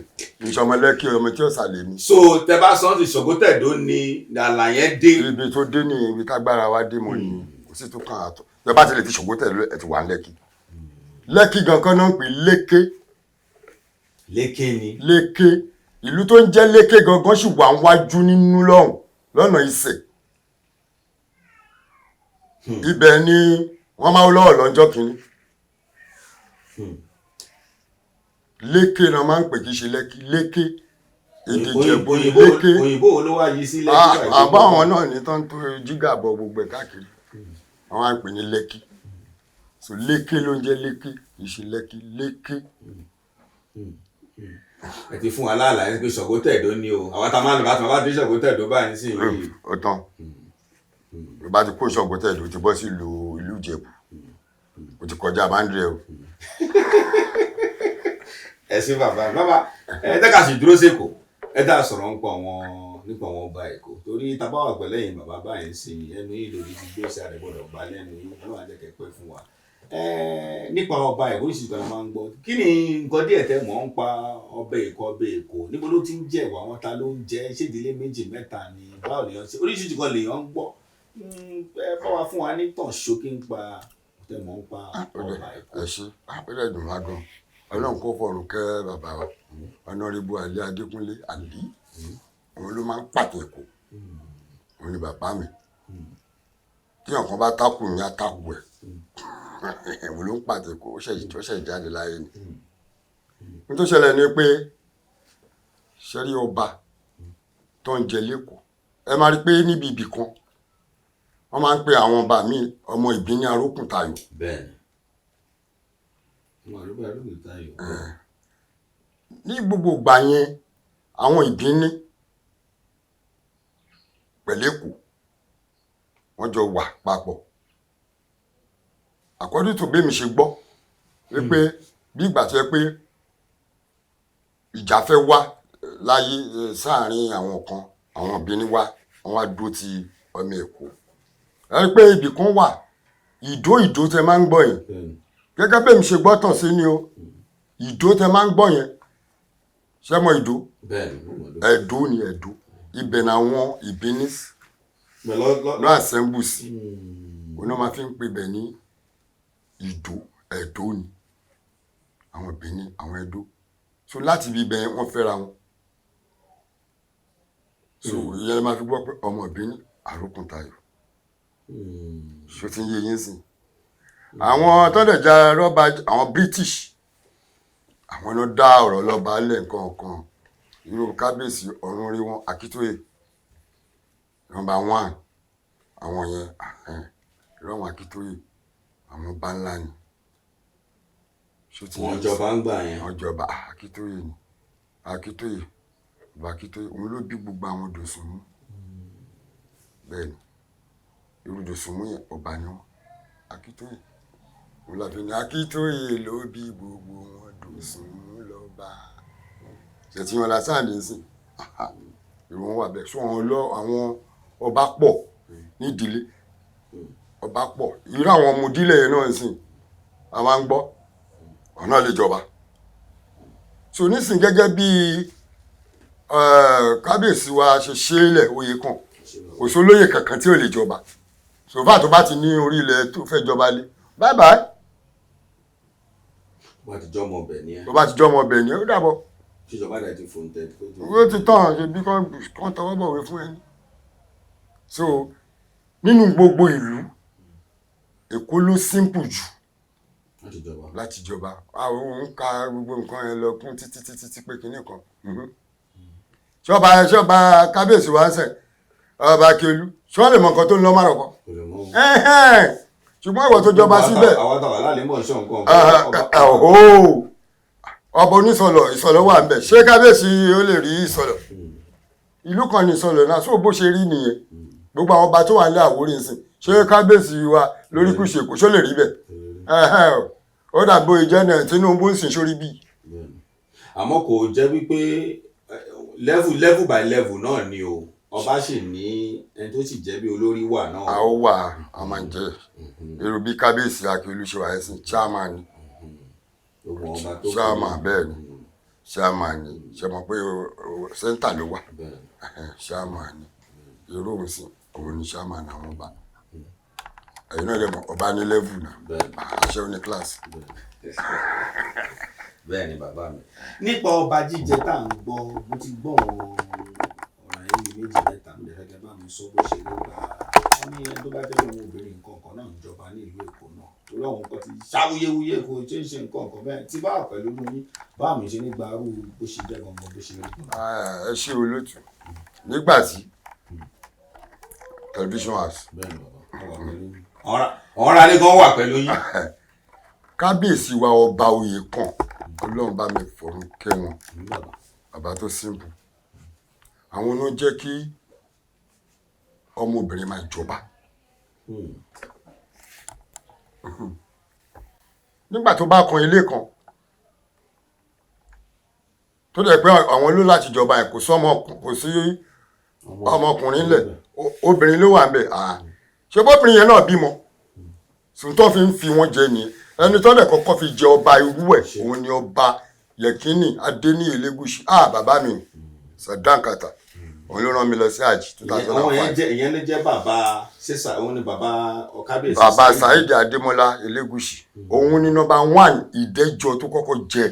S2: ìṣọmọ Lẹ́kì ọmọ Etí Ọ̀sà lè ní.
S1: so tẹ bá sọ ti Ṣògótẹ̀dó ni àlàyé dé.
S2: ibi tó dé ní ibi tágbára wa dé mọ́ ni kò sí tó kàn àtọ̀ tẹ bá ti lè ti Ṣògótẹ̀dó ẹ̀ ti wà Lẹ́kì. Lẹ́kì gangan náà ń pè Léké.
S1: Léké ni.
S2: Léké ìlú tó ń jẹ́ Léké gangan sì wà wájú nínú lọ́nà Ìsẹ̀. ibẹ̀ ni wọ́n máa ń lọ́wọ́ lọ́jọ́ kìíní. Léké náà máa ń pè kí ṣe Lẹ́kì Léké èdè Ìjẹ̀bú Léké.
S1: òyìnbó ló wá yí sí Lẹ́kì.
S2: àbáwọn náà ní tán tó jígà bọ gbogbo ẹ̀ káàkiri àwọn á pè ní Lẹ́kì. so Léké ló ń jẹ́ Léké ìṣe Lẹ́kì Léké.
S1: ẹ ti fún wa láàlàyé pé Ṣògótẹ̀dó ni o àwọn tá a máa ń lọ bá dé Ṣògótẹ̀dó báyìí sí ìlú.
S2: ó tán bá ti kó Ṣògótẹ̀dó ti bọ́ sí ìlú Ìjẹ̀bú ó ti kọjá báńdìrẹ o.
S1: ẹ sí bàbá ẹ tẹ́ka sì dúró sẹ́kọ̀ọ́ ẹ dá sọ̀rọ̀ nípa àwọn ọba Èkó torí tabawa pẹ̀lẹ́yìn bàbá báyìí sí ẹnu yìí lòdì ti gbé sí àrẹ̀gbọ́dọ̀ bá lẹ́nu yìí ọlọ́run àjẹkẹ́ pẹ́ fún wa. nípa ọba Èkó oríṣiríṣi kan máa ń gbọ́ kí ni nǹkan díẹ̀ tẹ́ mọ̀ ń pa ọba Èkó níbo ló ti ń jẹ́ ìwà wọn ta ló ń jẹ́ ṣé ìdílé méjì mẹ́ta ni báwo lèèyàn ṣe oríṣiríṣi kan lèèyàn ń gbọ́ ẹ bá wa fún wa ní tàn ṣókí ń pa tẹ́ mọ̀ ń pa ọba Èkó.
S2: ẹ ṣe àpẹẹrẹ ìdùnnú wa gan Ọlọ́run kó fọ̀rùn kẹ́ bàbá wa Honorable Ali Adékúnlé Ali òun ló máa ń pàtó Èkó òun ni bàbá mi tí ọ̀kan bá tákù ní atákù ẹ̀ òun ló ń pàtó Èkó ó ṣẹ̀ jáde láyé ni. ní tó ṣẹlẹ̀ ni pé ṣẹ́rí ọba tó ń jẹ lẹ́kọ̀ọ́ ẹ máa rí pé níbi ibì kan wọ́n máa ń pe àwọn ọba míì ọmọ ìbí ní Arókùntayọ̀.
S1: bẹ́ẹ̀ni ọmọ Arókùntayọ̀.
S2: Ní gbogbo ìgbà yẹn àwọn ìbíní pẹ̀lẹ́kù wọ́n jọ wà papọ̀. According to bí mi ṣe gbọ́ wípé bí ìgbà tó yẹ pé ìjà fẹ́ wá láyé sáàrin àwọn kan, àwọn ìbíní wá wọ́n wá dúró ti ọmọ Èkó. Ẹ rí pé ibì kan wà ìdó tẹ máa ń gbọ́ yẹn gẹ́gẹ́ bí mi ṣe gbọ́ tàn sí ni o. Ìdó tẹ máa ń gbọ́ yẹn ṣé mọ ìdó? Ẹ̀dó ni Ẹ̀dó. Ibẹ̀ làwọn ìbíní lọ́ assemble sí. Òun náà máa fi ń pè bẹ̀ ní ìdó. Ẹ̀dó ni àwọn ìbíní àwọn Ẹ̀dó. So láti ibi ibẹ̀ wọ́n fẹ́ra wọn. So ìyẹn máa fi gbọ́ pé ọmọ ìbíní Arókùntayọ̀. Ṣó ti ń yé yín sìn. Àwọn tọ́lẹ̀ ja rọ́bà àwọn British àwọn náà dá ọ̀rọ̀ lọ́ba lẹ̀ nǹkan kan. Irú kábíyèsí ọ̀run rí wọn Akíntóyè number 1 àwọn yẹn ìrọ̀wọ̀n Akíntóyè àwọn bá ńlá ni.
S1: wọ́n jọba ń gbà yẹn.
S2: wọ́n jọba Akíntóyè ni Akíntóyè bàbá Akíntóyè òun ló bí gbogbo àwọn Dòsùnmú. bẹ́ẹ̀ ni irú Dòsùnmú yẹn ọba ni wọ́n Akíntóyè. òun la fi ní Akíntóyè ló bí gbogbo wọn Dòsùnmú lọ́ba. ṣètì wọn la sáàdì ń sìn irú wọn wà bẹ́ẹ̀. sọ àwọn ọba pọ̀ nídìílé ọba pọ̀ irú àwọn ọmọ ìdílé yẹn náà ń sìn a máa ń gbọ́ ọ̀nà lè jọba. so nísìn gẹ́gẹ́ bí kábíyèsí wa ṣe ṣe ilẹ̀ oyè kan kò sólóyè kankan tí ò lè jọba. sòfà tó bá ti ní orí ilẹ̀ tó fẹ́ jọba lé bye bye.
S1: tó bá ti jọ́ ọmọ ọbẹ̀ ni ẹ.
S2: tó bá ti jọ́ ọmọ ọbẹ̀ ni ẹ ó dàbọ̀.
S1: ìjọba dẹ̀ ti fòun tẹ̀.
S2: ó ti tán ṣe bí kán tọwọ́ bọ̀wé fún ẹni. so nínú gbogbo ìlú Èkó ló simple jù láti jọba. àwọn ń ka gbogbo nǹkan yẹn lọ kún títí pé kinní kan. ṣọba kábíyèsí wa ń sẹ̀ ọba Akíolú ṣọ́ lè mọ nǹkan tó ń lọ márùn kan. ṣùgbọ́n ìwọ tó jọba síbẹ̀.
S1: àwọn tàwa lálẹ́ mọ̀ ṣọ́ nǹkan.
S2: ọba onísọlọ ìsọlọ wà ń bẹ̀ ṣé kábíyèsí ó lè rí ìsọlọ. ìlú kan ní ìsọlọ náà sọ bó ṣe rí nìyẹn. gbogbo àwọn ọba tó wà ní Àwórì ń sìn ṣé kábíyèsí wa lórí kùsì Èkó ṣó lè rí bẹ́ẹ̀. ó dàbò ìjẹ́nà Tinubu ń sìn sórí bí.
S1: àmọ́ kò jẹ́ wípé level by level náà ni o ọba sì ní ẹni tó sì jẹ́ bí olórí wà náà.
S2: a ó wà a máa ń jẹ irú bí kábíyèsí Akíolú ṣe wà ẹ̀sìn chairman ni chairman bẹ́ẹ̀ ni chairman ni ṣe mọ̀ pé center ló wà chairman ni irú òun sì òun ni chairman àwọn ọba. ẹ̀yin náà lè mọ̀ ọba ní level náà àṣẹ òní class.
S1: bẹ́ẹ̀ ni bàbá mi. nípa ọba jíjẹ tá à ń gbọ́ mo ti gbọ́ ọ̀rọ̀ ẹ̀yìn méjì mẹ́ta mi lẹ́gẹ̀ẹ́ bá mi sọ bó ṣe ló gbà wọ́n ní ẹni tó bá jẹ́ ọmọ obìnrin nǹkan kan náà ń jọba ní ìlú Èkó náà torí àwọn nǹkan ti ṣàwuyewuye kò ṣe é ṣe nǹkan kan bẹ́ẹ̀ tí bá pẹ̀lú yín bá mi ṣe nígbà arú bó ṣe jẹ́ gangan bó ṣe rí.
S2: ẹ ṣe olóòtú nígbà tí television house.
S1: bẹ́ẹ̀ ni bàbá ọ̀rọ̀ alẹ́ gan wà pẹ̀lú yín.
S2: kábíyèsí wa ọba oyè kan Ọlọ́run bá mi fọ̀run kẹ́ wọn bàbá tó simple. àwọn ló jẹ́ kí ọmọbìnrin máa jọba. nígbà tó bá kan ilé kan tó dẹ̀ pé àwọn ló láti jọba ẹ̀ kò sí ọmọkùnrin lẹ̀ obìnrin ló wà ń bẹ̀ ṣe bọ́bìnrin yẹn náà bímọ sùntọ́ fi ń fi wọ́n jẹ nìyẹn. ẹni tó dẹ̀ kọ́kọ́ fi jẹ ọba irú ẹ̀ òun ni ọba Yẹ̀kínì Adéníyì Elégùṣì bàbá mi Sàdánkàtà òun ló rán mi lọ sí àjì 2005.
S1: ìyẹn ló jẹ́ bàbá ṣẹ́sà òun ni bàbá ọ̀kábíyèsí.
S2: bàbá Saheed Adémọ́lá Elégùṣì òun ni number 1 ìdẹ́jọ tó kọ́kọ́ jẹ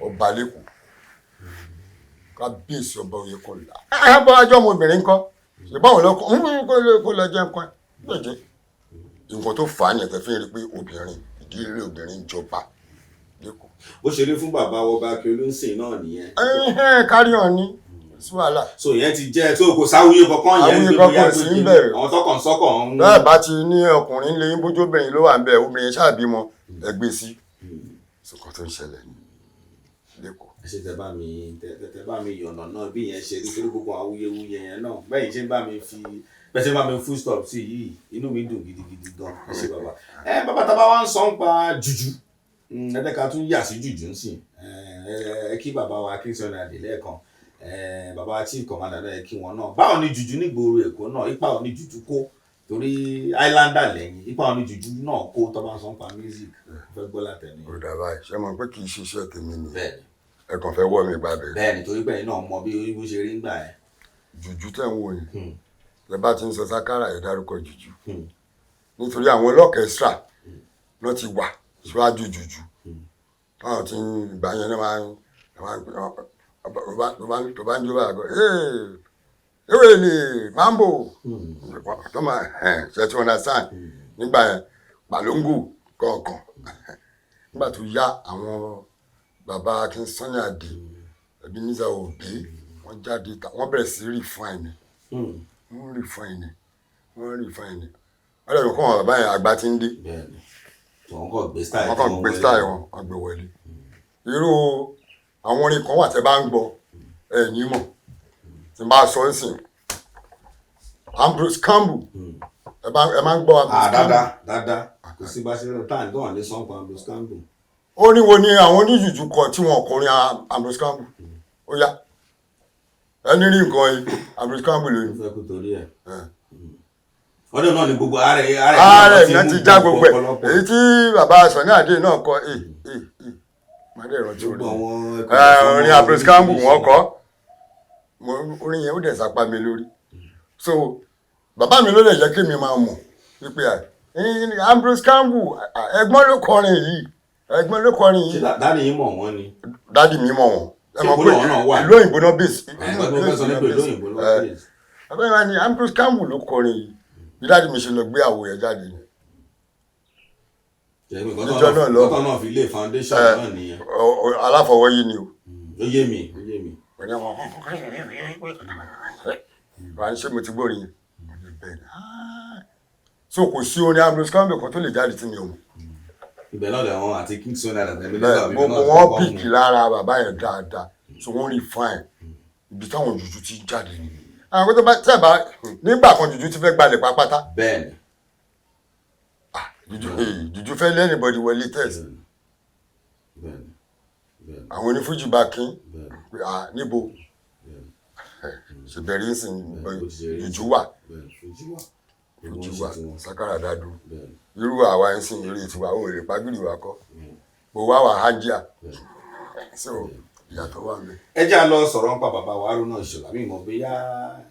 S2: ọba lẹ́kọ̀ọ́ kábíyèsí ọba oyè kan là. bọ́ ajọ́ ọmọbìnrin kọ́ ṣèbáwọ̀ lọ́kọ̀ kó lọ jẹ́ nǹkan ẹ̀ nǹkan tó fà á ní ẹ̀fẹ́ fi rí pé obìnrin ìdílé obìnrin jọba lẹ́kọ̀ọ́.
S1: bó ṣe rí fún bàbá ọba Akíolú ń sìn náà nìyẹn.
S2: kárí ọ̀ ni sí wàhálà.
S1: so ìyẹn ti jẹ́ tó kò sáwúyé kankan yẹn
S2: àwùjọ kankan sí ń bẹ̀rẹ̀.
S1: àwọn tọkàn sọ́kàn ń.
S2: bẹ́ẹ̀ bá ti ní ọkùnrin lé bójóbìnrin ló wà ń bẹ̀ obìnrin ṣáàbímọ ẹgbẹ́ sí sọkàn tó ń ṣẹlẹ̀ lẹ́kọ̀ọ́.
S1: ẹ ṣe tẹ bá mi yọ̀nà náà bí ìyẹn ṣe nítorí gbogbo awuyewuye yẹn náà bẹ́ẹ̀ ṣe bá mi full stop sí yìí inú mi dùn gidigidi gan. ẹ ṣe bàbá bàbá tá a bá wá ń sọ ń pa jùjú ẹ jẹ́ ká tún yà sí jùjú ń sìn ẹ kí bàbá wa Kingston Adé lẹ́ẹ̀kan bàbá wa chief commander náà ẹ kí wọn náà báwo ni jùjú nígboro Èkó náà ipa ò ní jùjú kó torí islander lẹ́yìn ipa ò ní jùjú náà kó tó bá ń sọ ń pa music fẹ́ gbọ́ látẹ̀ni.
S2: ó dà báyìí ṣé mo pé kì í ṣiṣẹ́ tèmi ni
S1: bẹ́ẹ̀ni
S2: ẹ kàn fẹ́ wọ́ mi gbà bẹ́ẹ̀.
S1: bẹ́ẹ̀ni torí bẹ́ẹ̀ náà mọ bí ó ṣe rí ńgbà yẹn.
S2: jùjú tẹ̀ ń wò yìí ẹ bá ti ń sọ sákàrà ẹ dárúkọ jùjú nítorí àwọn ọlọ́kẹ̀ẹ́sà ló ti wà síwájú jùjú táwọn ti ń gbà yẹn náà tó bá ń jó báyà gọ ewéèlè mambo tó máa ṣe tí wọn náà sàn nígbà yẹn pàlóńgò kọ̀ọ̀kan nígbà tó yá àwọn bàbá Kingston Adé Ebenezer Obey wọ́n jáde wọ́n bẹ̀rẹ̀ sí refine wọ́n refine wọ́n lè kọ́ wọn bàbá yẹn àgbà tí ń dé
S1: wọ́n kàn gbé style
S2: wọ́n gbé wọlé irú àwọn orin kan wà tẹ́ bá ń gbọ́ ẹ̀yìn mọ̀ tí n bá sọ ń sìn Ambrose Campbell ẹ máa ń gbọ́ Ambrose Campbell.
S1: dáadáa kò sí bá ṣe rẹ̀ táà tó wà ní sọ́ǹkù Ambrose Campbell.
S2: ó ní wo ni àwọn oníjùjú kan tí wọn kọrin Ambrose Campbell ó yá ẹni rí nǹkan yìí Ambrose Campbell lónìí.
S1: ó fẹ́ kó torí ẹ̀. ọdún náà ni gbogbo ààrẹ
S2: náà ti já gbogbo ẹ̀ èyí tí bàbá Sunny Adé náà kọ màdé ìrántí orin Ambrose Campbell wọn kọ orin yẹn ó dẹ̀ sápá mi lórí so bàbá mi ló lè jẹ́ kí mi máa mọ̀ wípé Ambrose Campbell ẹ̀gbọ́n ló kọrin yìí ẹ̀gbọ́n ló kọrin yìí.
S1: dáàdì yín mọ̀ wọ́n ni.
S2: dáàdì mi mọ̀ wọ́n ẹ mọ̀ pé ìlú òyìnbó náà bèsì. ẹgbẹ́ wa ni Ambrose Campbell ló kọrin yìí bí dáàdì mi ṣe lọ gbé àwo yẹn jáde ni.
S1: níjọ́ náà lọ kọ́tọ́ náà fi lé foundation náà nìyẹn.
S2: aláfọwọ́yí ni o.
S1: ó yé mi.
S2: wà á ṣe mo ti gbórin yẹn. so kò sí orin Ambrose Campbell kan tó lè jáde tí mi ò mọ̀.
S1: ibẹ̀ náà lè wọn àti Kingston Adé
S2: gbogbo wọn pìkì lára bàbá yẹn dáadáa so wọ́n refine ibi táwọn jùjú ti jáde ni. àwọn tó bá tẹ̀ bá nígbà kan jùjú ti fẹ́ gbalẹ̀ pápátá.
S1: bẹ́ẹ̀ni.
S2: jùjú fẹ́ lé anybody wọlé test. àwọn onífújì bá kín níbo ṣèbẹ̀rẹ̀ ń sìn jùjú wà sákàrà dádú irú àwa ń sìn eré tiwa ó lè pàgìrì wa kọ́ bó wá wà hájíà so ìyàtọ̀ wà mí.
S1: ẹ jẹ́ à lọ sọ̀rọ̀ nípa bàbá wa Haruna Ìṣọ̀lá mi mọ̀ bóyá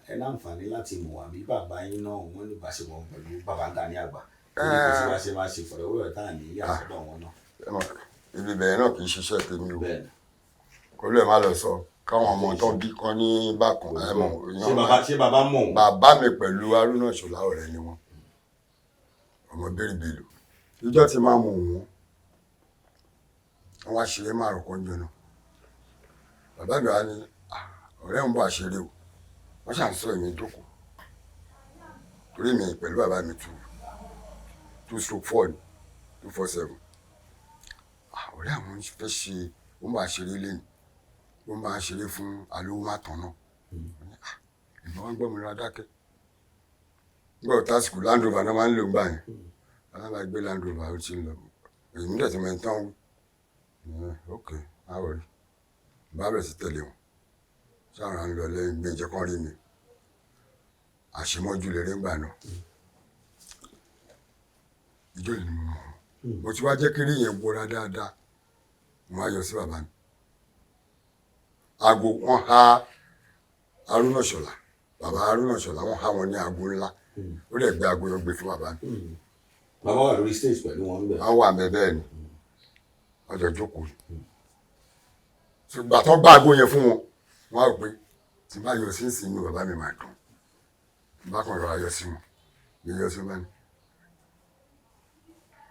S1: ẹ láǹfààní láti mọ̀ àbí bàbá yín náà wọ́n ní ìbáṣepọ̀ pẹ̀lú bàbá Gani àgbà ní kò sí bá ṣe máa ṣe fọ̀rọ̀wérọ̀ tá à ní yàtọ̀ wọn náà.
S2: ibi bẹ̀rẹ̀ náà kì í ṣiṣẹ́ tèmi o kó lè má lọ sọ káwọn ọmọ tó bí kan ní bákan ẹ mọ̀
S1: ṣé bàbá mọ̀ wọn.
S2: bàbá mi pẹ̀lú Haruna Ìṣọ̀lá ọ̀rẹ́ ni wọn ọmọ bẹ́rìbẹ́lò ìjọ ti máa mú wọn wá ṣeré márùn kan jọ náà bàbá mi wá ní ọ̀rẹ́ ń bọ̀ àṣeré o wọ́n ṣàǹsọ èmi jókòó torí mi pẹ̀lú bàbá mi 2/4 2/7 ọ̀rẹ́ àwọn fẹ́ ṣe wọ́n bá ṣeré lẹ́yìn wọ́n bá ṣeré fún alówó má tán náà ìmọ̀ wọn gbọ́ mi rà dákẹ́ gbọ́ tásìkò Land Rover náà máa ń lò ń gbà yẹn alábàá gbé Land Rover ó ti ń lọ èmi dẹ̀ ti mọ̀ tán wí ok máa rí bá bẹ̀rẹ̀ sí tẹ̀lé wọn sáà ń lọ lẹ́yìn gbé ìjẹ́ kan rí mi àṣemọ́jú lè rí ńgbà náà ìjọ ìlú mọ̀ mo ti wá jẹ́ kiri yẹn wọra dáadáa mo wá yọ sí bàbá mi aago wọn há Haruna Ìṣọ̀lá bàbá Haruna Ìṣọ̀lá wọn há wọn ní aago ńlá ó lè gbé aago yẹn gbé fún bàbá mi.
S1: bàbá wà lórí stage pẹ̀lú wọn bẹ́ẹ̀.
S2: wọ́n wà bẹ́ẹ̀ ni ọjọ́ jókòó ṣùgbọ́n àtọ́ gbá aago yẹn fún wọn wọ́n á pé tí bá yọ sí ìsìn inú bàbá mi máa dùn bá kàn yọ ayọ̀ sí wọn ní yọ sí wọn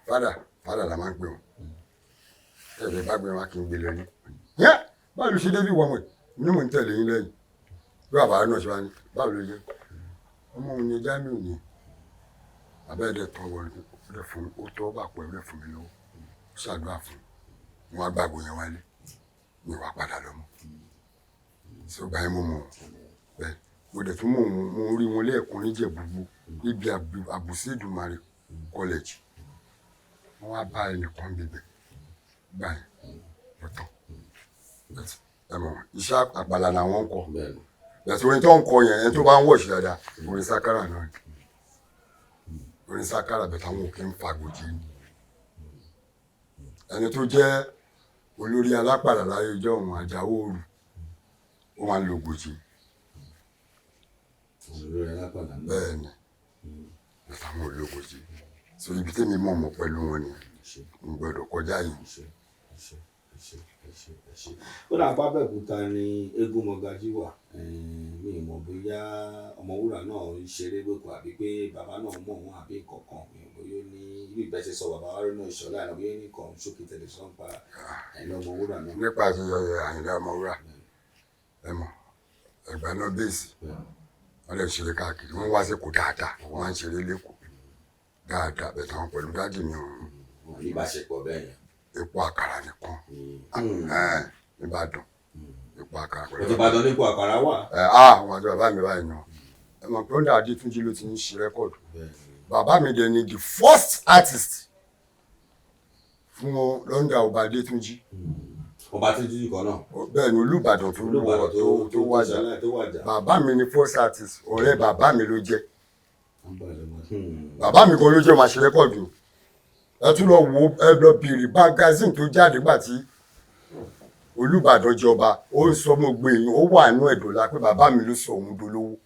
S2: báyìí fádà la máa ń pè wọn ẹ̀rẹ̀ bá gbé wọn kí n gbé lẹ́yìn yẹn báyìí ló ṣe débi wọ́n mọ̀ ní mò ń tẹ̀lé yín lẹ́yìn bí bàbá náà ṣe wá ní báwo ló jẹ́ ọmọ òun ni Jamiu ni abẹ́ẹ̀dẹ̀ tọ́ wọlé rẹ̀ fún ó tọ́ bà pọ̀ rẹ̀ fún mi lọ́wọ́ ṣàdúrà fún wọn àgbàgbò yẹn wálé ní wàá padà lọ́mọ tí ó bá yẹn mú mọ́ bẹ́ẹ̀ mo dẹ̀ tún mọ̀ mo rí wọn lẹ́ẹ̀kan níjẹ̀bùgbù níbi àbùsí Ìdùmarè kọ́lẹ̀jì wọ́n wá bá ẹnìkan bíbẹ̀ gbà yẹn lọ́tọ̀ ẹ mọ̀ iṣẹ́ àpàlà làwọn ń kọ bẹ̀sẹ̀ orin tó ń kọ yẹn ẹni tó bá ń wọ̀ṣì dáadáa orin sákárà náà orin sákárà bẹ̀ táwọn òkè ń fagojì ẹni tó jẹ́ olórí alápàlà láyé ọjọ́ òun Àjàó Òru ó máa ń lo gòjì bẹ́ẹ̀ ni táwọn ológòjì so ibi tẹ́mi mọ̀ mọ́ pẹ̀lú wọn ni n gbọ́dọ̀ kọjá yìí.
S1: ó dà pa Abẹ́òkúta ni eégún mọ̀gájí wà mi ò mọ̀ bóyá Ọmọwúrà náà ń ṣeré lóko àbí pé bàbá náà mọ̀ wọn àbí kankan mi ò bóyá ó ní ibi ìbẹ́sẹ̀ sọ bàbá wa lónà ìṣọ̀lá àná bóyá ní kan ṣókè tẹlifíṣàn pa ẹ̀yìn Ọmọwúrà náà.
S2: nípa ti Àyìnlá Ọmọwúrà ẹ mọ̀ Ẹ̀gbá náà bẹ́ẹ̀sì wọ́n lè ṣeré káàkiri wọ́n wá sí kò dáadáa wọ́n máa ń ṣeré lẹ́kọ̀ọ́ dáadáa bẹ̀tẹ̀ àwọn pẹ̀lú dáàdì mi ọ̀hún.
S1: ní ìbáṣepọ̀ bẹ́ẹ̀ yẹn.
S2: epo àkàrà nìkan nìbàdàn epo àkàrà pẹ̀lú.
S1: Ìbàdàn ní epo àkàrà wà.
S2: àwọn àjọ bàbá mi báyìí náà ẹ mọ̀ pé ó dà Adétúnjí ló ti ń ṣe rẹ́kọ̀dù bàbá mi dẹ̀ ni the first artist fún Lọ́ndà Ọba Adétúnjí.
S1: Ọba Adétúnjí kan náà.
S2: bẹ́ẹ̀ ni Olúbàdàn tó wájà bàbá mi ni first artist ọ̀rẹ́ bàbá mi ló jẹ́ bàbá mi kan ló jẹ́ máa ṣe rẹ́kọ̀dù ẹ tún lọ wo ẹ lọ bìrì magazine tó jáde nígbà tí Olúbàdàn jọba ó ń sọ mọ́ gbé yín ó wà nínú ẹ̀dọ̀lá pé bàbá mi ló sọ òun dolówó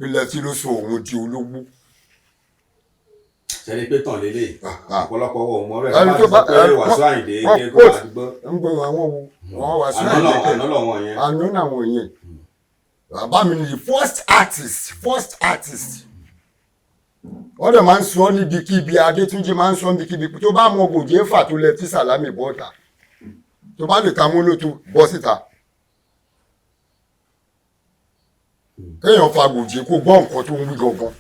S2: ilẹ̀ tí ló sọ òun di olówó.
S1: ṣẹlẹ̀ pé tàn lélẹ̀ ọ̀pọ̀lọpọ̀ owó ọmọ rẹ̀ láti sọ pé Wàsíù Àyìndé kó àdúgbò.
S2: ń gbọ́ àwọn wọn Wàsíù Àyìndé àná làwọn yẹn bàbá mi ni the first artist wọ́n dẹ̀ máa ń sọ níbikíbi Adétúnjí máa ń sọ níbikíbi tó bá mọ gòjé fà tó lẹ tí Sàlámì bọ́ta tó bá lè ta múlòtó bọ́ síta kéèyàn fa gòjé kó gbọ́ nǹkan tó ń wí gangan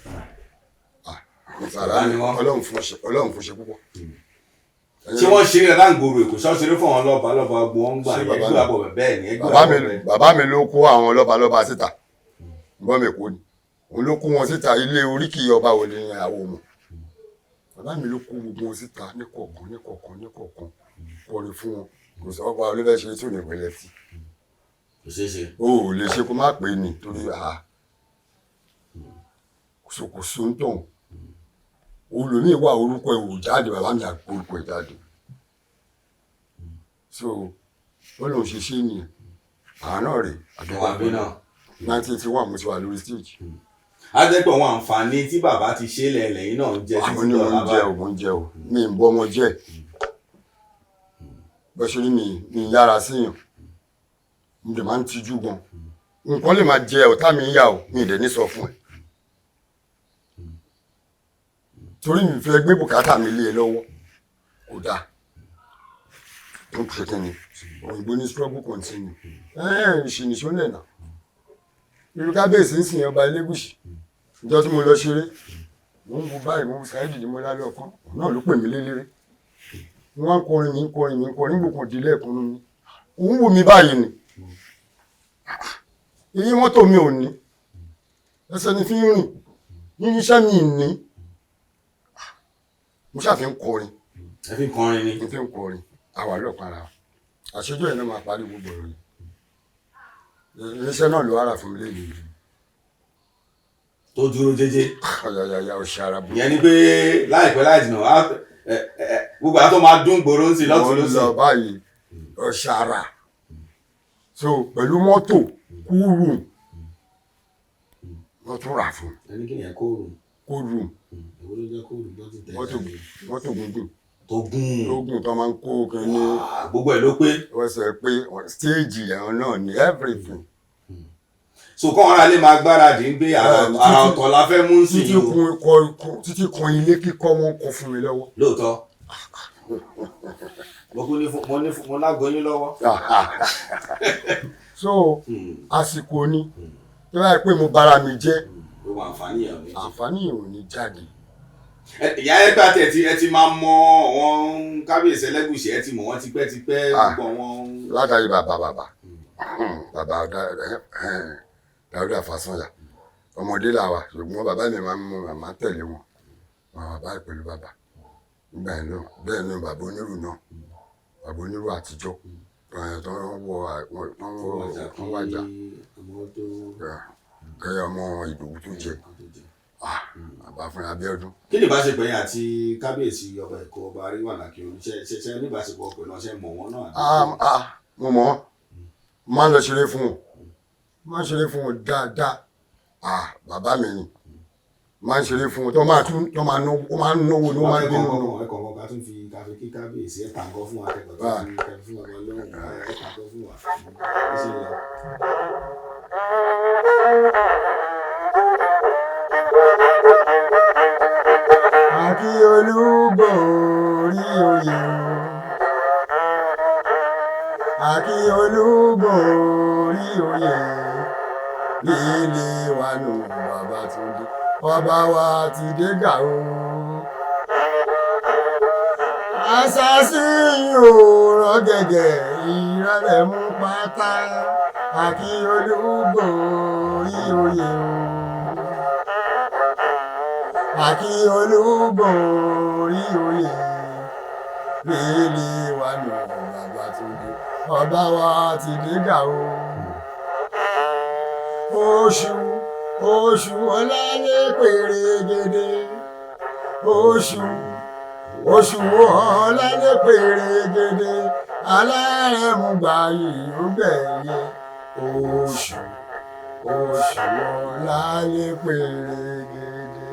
S2: Sàlámì Ọlọ́run fún ṣe púpọ̀.
S1: ṣé wọ́n ṣeré rẹ̀ láǹgbòrò Èkó ṣọ́ọ́ṣeré fún àwọn lọ́ba gbọ́ ń gbà ẹgbẹ́ àbọ̀ bẹ́ẹ̀ ni
S2: bàbá mi ló kó àwọn lọ́ba síta gbọ́n mi kó ni òun ló kó wọn síta ilé oríkì ọba wò ní àwọn ọmọ bàbá mi ló kó gbogbo wọn síta níkọ̀ọ̀kan kọrin fún wọn kò sọ ọba olófẹ́ ṣe tí ò ní ìpínlẹ̀ tí o ò lè ṣe kó má pè é nì torí kò sún tán olùmí wà orúkọ ìwò jáde bàbá mi àpò orúkọ ìjáde so wọ́n lòun ṣe ṣe nìyẹn àánà rẹ̀
S1: àbí náà
S2: 1981 mo ti wà lórí stage.
S1: a jẹ́ pé àwọn àǹfààní tí bàbá ti ṣe lẹ́yìn náà ń jẹ́
S2: àwọn ní wọ́n ń jẹ́ o mi ń bọ́ ọmọ jẹ́ bó ṣe rí mi yára síyàn mo dẹ̀ máa ń tijú gan nǹkan lè máa jẹ ọ̀tá mi ń yà o mi ì dẹ̀ ní sọ fún ẹ torí mi fẹ́ gbé bùkátà mi lé ẹ lọ́wọ́ kò dáa tó ń ṣe kí ni òyìnbó ní struggle continue ìṣìnìṣó lẹ̀ náà irú kábíyèsí ń sìn Ọba Elégùṣì ìjọ tí mo lọ ṣeré mo ń bu báyìí mo ń Saheed ní mo lálẹ́ ọ̀kan náà ló pè mí lélẹ́rẹ́ wọ́n ń kọrin nígbòkàn dílé ẹ̀kún mi òun wù mí báyìí ni èyí mọ́tò mi ò ní ẹsẹ̀ ni fi ń rìn yíyí iṣẹ́ mi ní mo ṣáà fi ń kọrin
S1: ẹ fi ń kọrin ni
S2: mo fi ń kọrin àwa lọ́ọ̀kan ara àṣejọ́ yẹn náà máa parí gbogbo ọ̀rọ̀ yìí iṣẹ́ náà ló wára fún mi lẹ́yìn
S1: tó dúró jẹ́jẹ́.
S2: ayayaya ọ̀ṣẹ́ ara bù.
S1: ìyẹn ni pé láìpẹ́ láì jìnnà gbogbo àwọn tó máa dún gbòòrò ń sì lọ́tún lọ́sì.
S2: wọ́n lọ báyìí ọ̀ṣẹ́ ara so pẹ̀lú mọ́tò kúrú wọ́n tún rà fún.
S1: ẹni kí ni ẹ kóòrù.
S2: kóòrù.
S1: èwo ló jẹ́ kóòrù tó ti tẹ̀
S2: mọ́tò gúngùn.
S1: tó gùn
S2: tó máa ń kó kínní.
S1: gbogbo ẹ̀ ló pé.
S2: wọ́n sọ pé stéèjì ẹ̀hún náà ní everything.
S1: so kọ́ ara lè máa gbáradì ń gbé ara ọ̀tọ̀ la fẹ́ mú sí i
S2: títí kan ilé kíkọ́ wọn kọ fún mi lọ́wọ́.
S1: lóòótọ́. mo lágọyín lọ́wọ́.
S2: So àsìkò ni tó bá yẹ pé mo bára mi jẹ́
S1: gbogbo àǹfààní
S2: yẹn ò ní jáde.
S1: ìyá ẹgbẹ́ àti ẹ ti máa mọ àwọn kábíyèsí Ẹlẹ́gùṣì ẹ ti mọ̀ wọ́n tipẹ́tipẹ́ gbogbo wọn.
S2: látàrí bàbá Dáúdà Fásànyà ọmọdé làwà ṣùgbọ́n bàbá mi máa ń mú màmá tẹ̀lé wọn bàbá pẹ̀lú bàbá nígbà yẹn náà bẹ́ẹ̀ ni bàbá onírù náà bàbá onírù àtijọ́ tó ń wájà kẹyọ ọmọ Ìdòwú tó jẹ bàbá fúnra Abíọ́dún.
S1: kí ni ìbáṣepọ̀ yẹn àti kábíyèsí ọba Èkó ọba Aríwàlà Akíọ̀lú ṣe ní ìbáṣepọ̀ pẹ̀lú ọṣẹ mọ̀ wọn náà?
S2: mo mọ̀ ọ́ máa ń lọ ṣeré fún wọn dáadáa. Bàbá mi ni máa ń ṣeré fún wọn tó máa ń náwó ni wọ́n máa ń bínú.
S1: ẹ̀kọ́ ká tún fi káfí kí kábíyèsí ẹ̀ka nǹkan fún wa kẹ́kọ̀ọ́ tó fi káfí fún wa lọ́wọ́ ẹ̀ka nǹkan fún wa.
S2: Akíọ̀lú borí oyè Akíọ̀lú borí oyè nílé wa nù bàbá tó dé ọba wa ti dé gà o. Àṣàṣì òòrọ̀ gẹ̀gẹ̀ ìrẹ̀lẹ̀ mú pátá Akíọ̀lú borí oyè o. Akíọ̀lú borí oyè nílé wa nù bàbá tó dé ọba wa ti dé gà o. Oṣù ọlálẹ́ pèrègèdè oṣù ọlálẹ́ pèrègèdè alárẹ̀mú gbàyè ó gbẹ̀yẹ oṣù ọlálẹ́ pèrègèdè.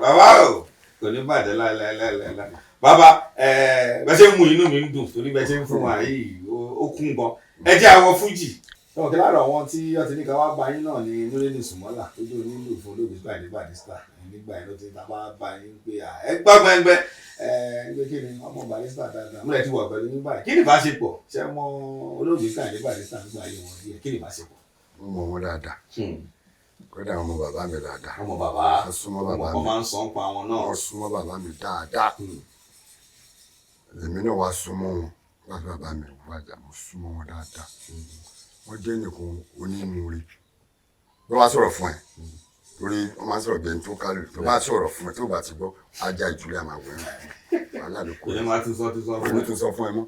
S1: bàbá o kò ní bàjẹ́ láìláìláìláì bàbá bẹ́ẹ̀ ṣe ń mú inú mi ń dùn torí bẹ́ẹ̀ ṣe ń fún wa yìí ó kún gan ẹ jẹ́ àwọn fújì. Ọ̀kẹ́ lára àwọn tí wọ́n ti ní ká wá bá yín náà ní Múlẹ́nì Sùmọ́là tó jẹ́ onílù fún olóògbé Báyìí Barrister nígbà yẹn ló ti ta bá bá yín pé ẹ gbọ́ gbẹ́ngbẹ́ ẹgbẹ́ kí ni ọmọ Barrister dáadáa múlẹ̀ tí wọ̀ pẹ̀lú yín báyìí kí ni ìbáṣepọ̀ ṣé mọ olóògbé Báyìí Barrister nígbà yẹn wọ̀n díẹ̀ kí ni ìbáṣepọ̀.
S2: mo mọ̀ wọ́n dáadáa kódà ọmọ bàbá mi dáadáa.
S1: ọmọ bàbá ọmọ máa ń sọ ń pa wọn náà.
S2: wọ́n súnmọ́ bàbá mi dáadáa èmi náà wá súnmọ́ wọn láti bàbá mi wájà mo súnmọ́ wọn dáadáa. Wọ́n jẹ́ nìkan onínúure ló wá sọ̀rọ̀ fún ẹ torí wọ́n máa ń sọ̀rọ̀ bẹ́ẹ̀ tó kálù tó bá sọ̀rọ̀ fún ẹ tó bá ti gbọ́ ajá ìjúlẹ̀ àmàwẹ̀ wàhálà ló kó
S1: ẹ máa tún sọ
S2: fún ẹ mọ́.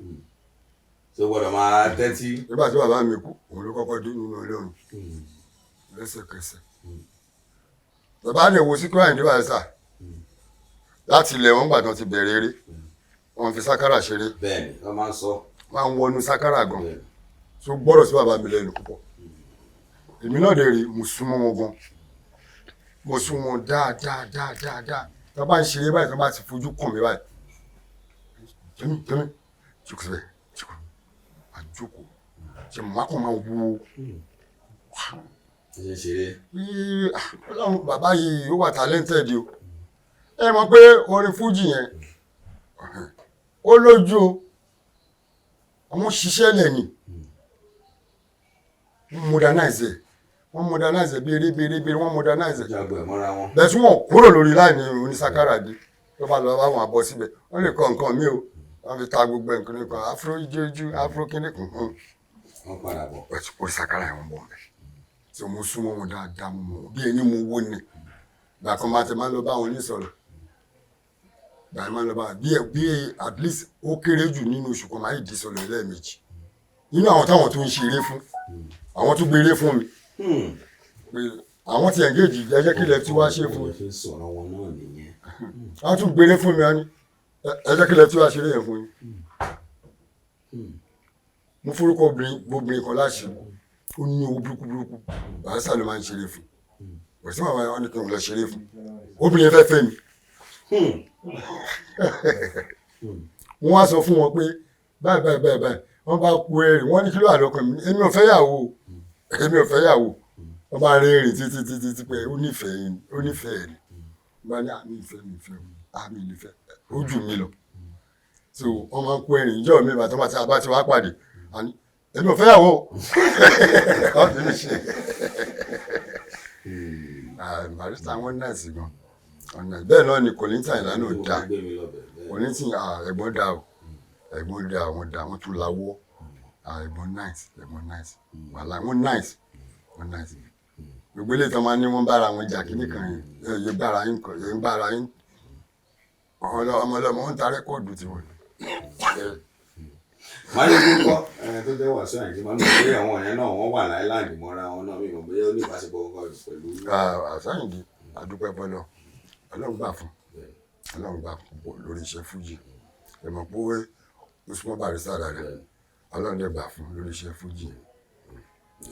S1: ṣé gbọ́dọ̀ máa tẹ́tí.
S2: nígbà tí bàbá mi kú òun ló kọ́kọ́ dé nínú Ọlọ́run lẹ́sẹ̀kẹsẹ̀ bàbá lè wo Síkírù Àyìndé Barrister láti ilẹ̀ wọn gbàdán ti bẹ̀rẹ̀ eré wọn fi sákárà ṣeré.
S1: bẹ́ẹ̀ni wọ́n máa ń sọ.
S2: máa ń wọnú sákárà gan so gbọ́dọ̀ sí bàbá mi lẹ́nu púpọ̀ èmi náà dẹ̀ rí mo súnmọ́ wọn gan mo súnmọ́ wọn dáadáa tó bá ń ṣeré báyìí tó bá ti fojú kàn mí báyìí tẹ́mi jókòó síbẹ̀ àjókòó ṣe mọ̀ mákàn máa wo ọlọ́run bàbá yìí ó wà talented o ẹ mọ̀ pé orin fújì yẹn ó lójú o àwọn ṣiṣẹ́ lẹ̀ ni wọ́n modernize bí wọ́n modernize bẹ́ẹ̀ tí wọ́n kúrò lórí láìní onísákárà dé tó bá lọ bá wọn àbọ̀ síbẹ̀ wọ́n lè kọ́ nǹkan mi o wọ́n fi ta gbogbo nǹkan nípa afro ijójú afro kíní kan
S1: wọ́n padà bọ̀
S2: pẹ̀tù onísákárà yẹn wọ́n bọ̀ mẹ́ tí mo súnmọ́ wọn dáadáa mo mọ̀ bí ẹni mo wó ni gbà kan bá ti máa ń lọ bá wọn ní sọ̀rọ̀ gbà máa ń lọ bá wọn bí at least ó kéré jù nínú oṣù kan máa ń di sọ̀rọ̀ lẹ́ẹ̀mejì nínú àwọn táwọn tó ń ṣeré fún àwọn tó gbére fún mi pé àwọn ti engage jẹ́jẹ́ kílẹ̀ tí wá ṣe fún mi àwọn tún gbére fún mi á ní ẹjẹ́ kílẹ̀ tí wá ṣeré yẹn fún yín mo forúkọ obìnrin kan láṣẹ ó ní owó burúkú Barrister ló máa ń ṣeré fún bọ̀ sí màmá wọn ni kí n lọ ṣeré fún obìnrin fẹ́ fẹ́ mi wọ́n wá sọ fún wọn pé báyìí wọ́n bá ku ẹ̀rì wọ́n ní kí ló wà lọ́kàn mi èmi ò fẹ́ yàwó wọ́n bá rẹ́rìn títí pé ó nífẹ̀ẹ́ ni bá ní àmì ìfẹ́ ó jù mí lọ so wọ́n máa ń kó ẹ̀rìn ìjọ mi bàtọ́ bá ti wá pàdé àní èmi ò fẹ́yàwó ọ̀dùn ní ṣe barista wọn náà sí gan bẹ́ẹ̀ náà ni Kollington ìlànà ò dáa Kollington ẹ̀gbọ́n dáa o ẹ̀gbọ́n dáa wọ́n tún lawọ́ ẹ̀gbọ́n nice wàhálà wọ́n nice gbogbo ilé ìtàn máa ní wọ́n bára wọn jà kíní kan yẹn yẹ bára yín ọmọlọmọ ń ta rẹ́kọ̀dù tiwọn.
S1: máa ń yẹ kó tó jẹ́ wàásù àyìnbí máa ń mọ̀ pé àwọn èèyàn náà wọ́n wà láìláàndì mọ́ra wọn náà mímọ̀ bóyá ó ní ìbáṣepọ̀ ọkọ pẹ̀lú.
S2: àṣàyìndí àdúpẹ́ bọ́lọ̀ ọlọ́run gbà fún lórí iṣẹ́ fújì ẹ mọ̀ pé Usman Barrister rẹ̀ ọlọ́run dẹ̀ gbà fún lórí iṣẹ́ fújì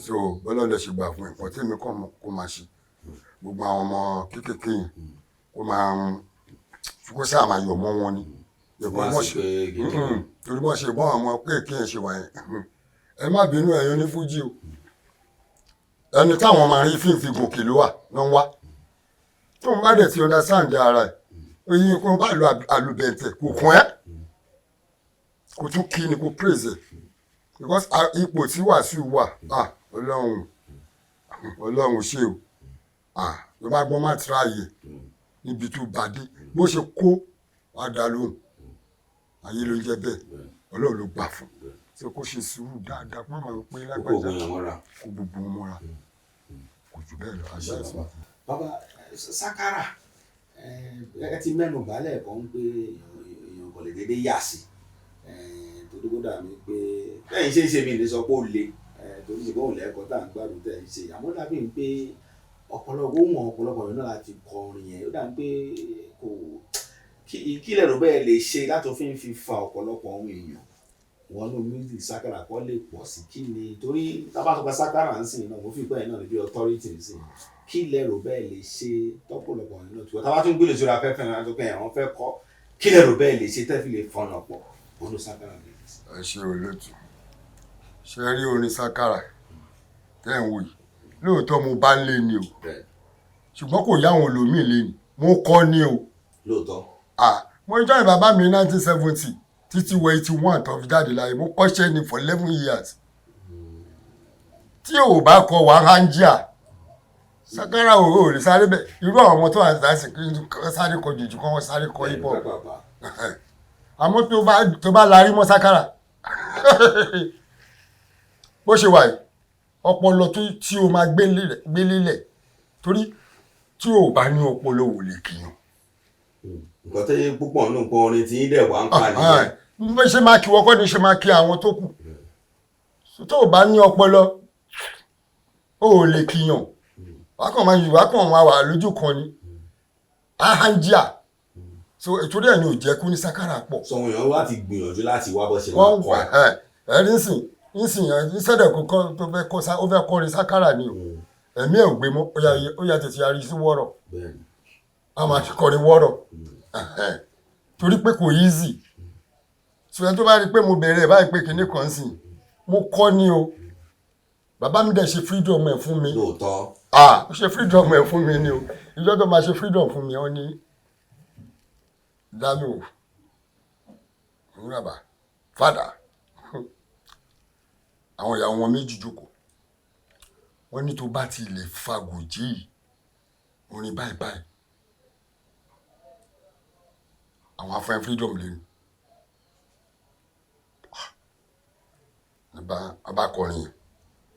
S2: so bọ́lọ́run dẹ̀ ṣe gbà fún nǹkan tí èmi kọ́ kó máa ṣe gbogbo àwọn ọmọ kéékèèké yìí kó máa kó sáà máa yọ̀ mọ́ wọn ni torí wọ́n ṣe bọ́n àwọn kéèké ẹ̀ ṣe wáyé ẹ má bínú ẹ̀yọ́ ní fújì o ẹni táwọn máa rí fífi gòkè ló wà ló ń wá tó ń bá dẹ̀ ti understand ara ẹ̀ oyin kó bá lo àlùbẹ̀ntẹ̀ kò kún ẹ́ kò tún kí ni kò praise ẹ̀ because ipò tí Wàsíù wà ọlọ́run ṣe o ló bá gbọ́n má tíráyè níbi tó bàdé bó ṣe kó wá dá lóhùn ayé ló ń jẹ bẹ́ẹ̀ ọlọ́run ló gbà fún tí kò ṣe sùúrù dáadáa pọ́n máa ń pín lágbàjá kó gbogbo wọn mọ́ra kò jù bẹ́ẹ̀ lọ àṣà ìsìn.
S1: bàbá Sakara ẹ ti mẹ́nu bàálẹ̀ kan pé èèyàn kò lè dédé yà sí torí kó dàbí pé bẹ́ẹ̀ ṣe ń ṣe mí lè sọ pé ó le torí ṣe bóun lẹ́ẹ̀kọ́ tá à ń gbádùn tẹ̀ ń ṣe àmọ́ dàbí pé ọ̀pọ̀lọpọ̀ yẹn náà láti kọ orin yẹn ó dàbí pé kò kí lẹ́nu bẹ́ẹ̀ lè ṣe láti fi fa ọ̀pọ̀lọpọ̀ ohun èèyàn wọn ní music Sakara kọ́ lè pọ̀ sí kí ni torí tábàtúpẹ́ Sakara ń sìn náà mo fi pẹ́ náà níbi authority ń sìn kí lẹ́rù bẹ́ẹ̀ lè ṣe tọ́pọ̀lọpọ̀ yẹn náà tí wọ́n tábàtún gbélé sórí afẹ́fẹ́ náà tó kẹ́yìn àwọn fẹ́ kọ́ kí lẹ́rù bẹ́ẹ̀ lè ṣe tẹ́fì lè fọ́nà pọ̀ wọn ní Sakara lè ṣe.
S2: ẹ ṣe olóòtú ṣe rí orin Sakara tẹ́ ń wò yìí lóòótọ́ mo bá ń lé ni o ṣùgbọ́n kò yá àwọn olómìn lé ni mo kọ́ ni o.
S1: lóòótọ́.
S2: mo join bàbá mi 1970 títí wọ 81 tó fi jáde láyé mo kọ́ṣẹ́ ni for 11 years tí ò bá kọ wàhálà ń jà Sakara ò lè sáré bẹ́ẹ̀ irú àwọn ọmọ tó wà láti sáré kọ jùjú kan wọ́n sáré kọ hip hop àmọ́ tó bá larí mọ́ Sakara bó ṣe wà yìí ọpọlọ tí o máa gbé lélẹ̀ torí tí o bá ní ọpọlọ wò lè kíyàn.
S1: nǹkan tó yẹ púpọ̀ nínú nǹkan orin tí yín dẹ̀ wá ń pa nìyẹn.
S2: bó ṣe máa kí wọ́kọ́ ni ṣe máa kí àwọn tó kù tó o bá ní ọpọlọ o ò lè kíyàn wákàn máa wà lójú kan ni ahanjia so ètò rẹ̀ ni ò jẹ́ kú ní Sakara pọ̀.
S1: sọ wọn yàn láti gbìyànjú láti wá bó ṣe máa kọ
S2: ẹ̀rí nsìn ìṣẹ̀dẹ̀ kankan tó fẹ́ kọrin Sakara ni o ẹ̀mí ẹ̀ ò gbé mọ́ ó yà tètè yarí sí wọ́rọ̀ a máa ti kọrin wọ́rọ̀ torí pé kò easy ṣùgbọ́n tó bá rí pé mo bẹ̀rẹ̀ báyìí pé kinní kan sìn mo kọ́ ni o bàbá mi dẹ̀ ṣe freedom ẹ̀ fún mi
S1: lóòótọ́
S2: ó ṣe freedom ẹ̀ fún mi ni o ìjọ tó máa ṣe freedom fún mi ó ní dami o nraba fada àwọn ìyàwó wọn méjì jókòó wọ́n ní tó bá ti lè fagòjì orin báyìí báyìí àwọn afẹ́ freedom lẹ́nu abakọrin yẹn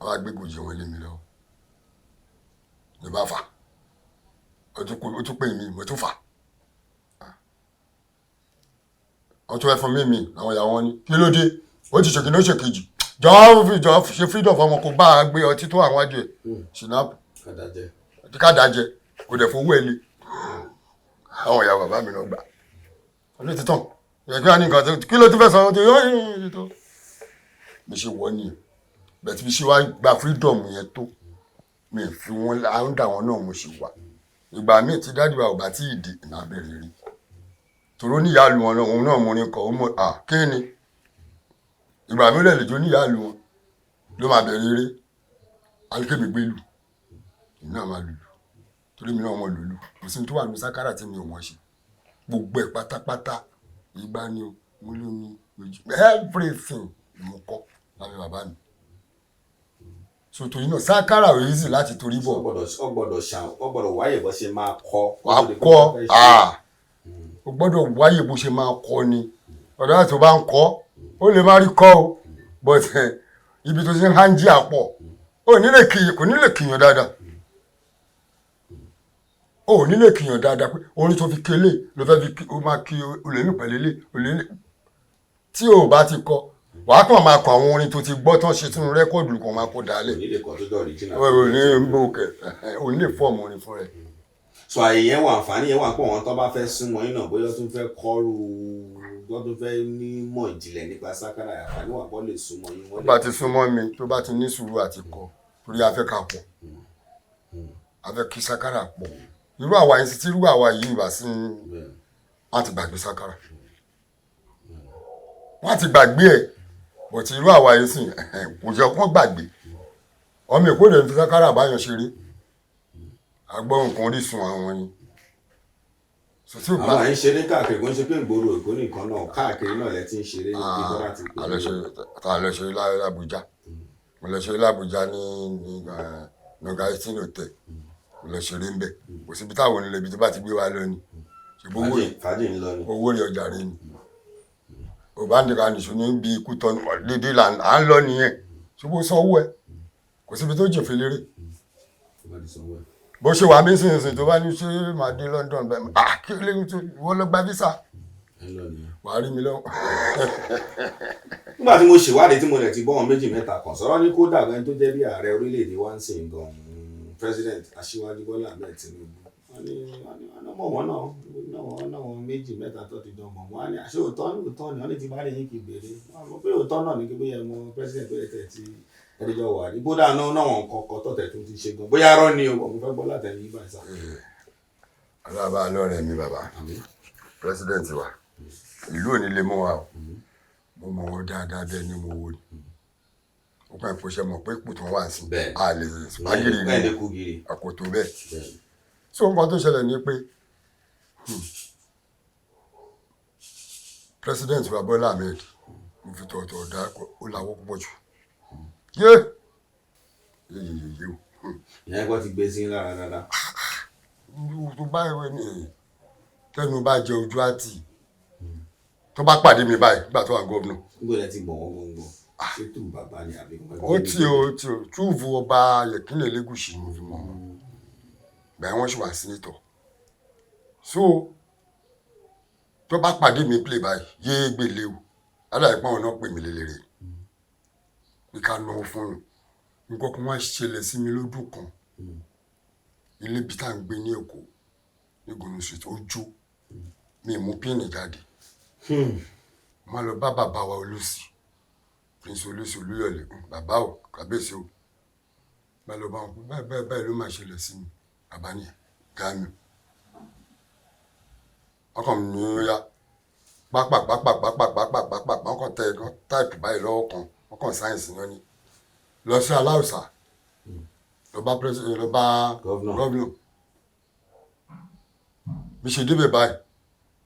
S2: wọ́n á gbégòjì wọn lé mi lọ ní bá fà ó tún pè mí mo tún fà wọ́n tún fẹ́ fún mímì àwọn ìyàwó wọn ní kí ló dé ó ti ṣèkìní ó ṣèkejì jọ ṣe freedom fọmọ kò bá a gbé ọtí tó àwọn àjẹ ṣìnàpù kádàjẹ kò dẹ̀ fowó ẹ̀ lé àwọn ìyàwó bàbá mi lọ gbà ọdún títàn ìyẹ̀kí wà ní nǹkan tó kí ló tún fẹ́ sọ ọ́ tó yọ ọ́ tó mi ṣe wọ́ ni bẹ́ẹ̀ tí mi ṣe wá gba freedom yẹn tó mi fi wọn àńdà wọn náà mo ṣe wà ìgbà míì tí dáàdì wa ò bá tí ì di ìnà abẹ́rẹ́ rí tòró níyàlú wọn náà òun náà mo ní kọ ó mọ kí ni ìgbà míì lè jó níyàlú wọn ló máa bẹ̀rẹ̀ eré alikébì gbélù èmi náà máa lùlù torí mi náà mọ lùlù kò sí tó wà ní Sakara tí mi ò mọ̀ ṣe gbogbo ẹ̀ pátápátá ìgbà ni o mo lómi everything mo kọ́ lábẹ́ bàbá mi so torí náà sákàrà ò easy láti torí bọ̀.
S1: ó gbọ́dọ̀ wáyè bó ṣe máa kọ́.
S2: wà á kọ́ ó gbọ́dọ̀ wáyè bó ṣe máa kọ́ ni ọ̀dọ́ àti tó bá ń kọ́ ó lè má rí kọ́ o but ibi tó ṣe ń hánjí àpọ̀ kò ní lè kìyàn dáadáa ó ní lè kìyàn dáadáa pé orin tó fi kélé ló fẹ́ fi ó máa kí olèmí pẹ̀lẹ́lẹ́ tí ò bá ti kọ́ wàá kàn máa kọ àwọn orin tó ti gbọ́ tán ṣe sínú rẹ́kọ̀dù kan máa kó dálẹ̀.
S1: onílé kan tó dọ̀rí jìnnà.
S2: onílé fọ́ọ̀mù orin fún rẹ̀.
S1: sọ àyè yẹn wà àǹfààní yẹn wà pọ̀ wọn tó bá fẹ́ súnmọ́ yín náà bóyá tó fẹ́ kọ́rù wọ́n tó fẹ́ ní mọ̀ ìjìnlẹ̀ nípa sákàrà àǹfààní wà pọ̀ lè súnmọ́ yín.
S2: tó bá ti súnmọ́ mi tó bá ti ní sùúrù àti kọ torí afẹ́ ká pọ̀ afẹ́ kí sákàrà pọ̀ irú àwa yìí tí irú àwa yìí wà sí wọn ti gbàgbé sákàrà wọn ti gbàgbé ẹ̀ bọ̀tí irú àwa yìí sìn kò jẹ́ kó gbàgbé ọmọ èkó lè fi sákàrà báyọ̀ ṣeré agbọ́ nǹkan orísun àwọn ni.
S1: àwọn àyìn ṣeré káàkiri kò ń ṣe pé ìgboro èkó nìkan náà káàkiri náà lẹ ti ń ṣeré níbi láti pè é.
S2: a lọ ṣeré l'Abuja mo lọ ṣeré l'Abuja ní Noga 18 hotel mo lọ ṣeré ń bẹ kò síbi táwọn onílẹ̀ ibi tó bá ti gbé wa lọ ni
S1: fàájì ń lọ ni
S2: owó rẹ̀ ọjà rẹ̀ ni òbáǹdìkà nìṣó ní bí ikú tọ́nu dédé là ń lọ nìyẹn ṣùgbọ́n sanwó ẹ kò síbi tó jìn fèlérè bó ṣe wà mí sínsìn tó bá ní ṣe máa dé London bẹ́ẹ̀ kí lè wọ́n lọ gba visa wàá rí mi lọ.
S1: nígbà tí mo ṣèwádìí tí mo rẹ̀ ti bọ́ wọn méjì mẹ́ta kan sọ̀rọ̀ ní kódà gan tó jẹ́ bí ààrẹ orílẹ̀-èdè wa ń sìn gan president Aṣíwájú Bọ́lá Ahmed Tinubu wọ́n ní ọmọ wọn náà méjì mẹ́ta tó ti dán mọ̀ wọ́n á ní àṣẹ òótọ́ ni wọ́n ní ti bá lè yín kì í béèrè wọ́n mọ̀ pé òótọ́ náà ní kí bóyá ẹmọ president tó yẹ tẹ̀ tí ẹdíjọ́ wà ní bódà náà wọn kọ̀ọ̀kan tó tẹ̀ tó ti ṣe gan bóyá rọ́ ni o mo fẹ́ gbọ́ látẹ̀yìn yìí báyìí sáà.
S2: alábà lọ́rẹ̀ mi bàbá president wa ìlú ò ní lè mọ́ wa o mo mọ̀ wọ́n dáadáa bẹ́ẹ̀ ni mo wò ni ó kàn kó ṣe mọ̀ pé ipò tó wà sí a lè spagiri ní àkótó bẹ́ẹ̀ so nǹkan tó ṣẹlẹ̀ ni pé president wa Bọ́lá Ahmed mo fi tọ̀ọ̀tọ̀ ọ̀dà ó làwọ́ púpọ̀ jù yé o.
S1: ìyẹn kò ti gbé sí lára dáadáa.
S2: tó bá ìwé ni tẹnu bá jẹ ojú àti tó bá pàdé mi báyìí nígbà tó wà gómìnà.
S1: níbo lẹ ti bọ̀ wọ́n gbọ̀ngbọ̀n ṣé tù bàbá ni àbí.
S2: ó ti túùfù ọba Yẹ̀kínlẹ̀ Elégùṣì mo fi mọ̀ wọn bẹ́ẹ̀ wọ́n ṣì wà sínétọ̀ so tó bá pàdé mi play báyìí yéé gbèlè o aláì pọ́n náà pè mí lélẹ́rẹ́ ní ká náwó fún un nǹkan kan wá ṣẹlẹ̀ sí mi lọ́dún kan ilé bí tá à ń gbé ní Èkó ní Gonu Street ó jó mi mú píìnì jáde má lọ bá bàbá wa Olúsì Prince Olúsì Olúyọ̀lé bàbá o kábíyèsí o má lọ bá wọn báyìí ló máa ṣẹlẹ̀ sí mi bàbá ni Gàmí ọkàn mi ní ó yá pápá wọn kàn tẹ ẹ̀kan táìpù báyìí lọ́wọ́ kan wọn kàn sáyẹ̀nsì náà ni lọ sí Aláùsà lọ bá president lọ bá gọ́vnọ̀ bí ṣe débẹ̀ báyìí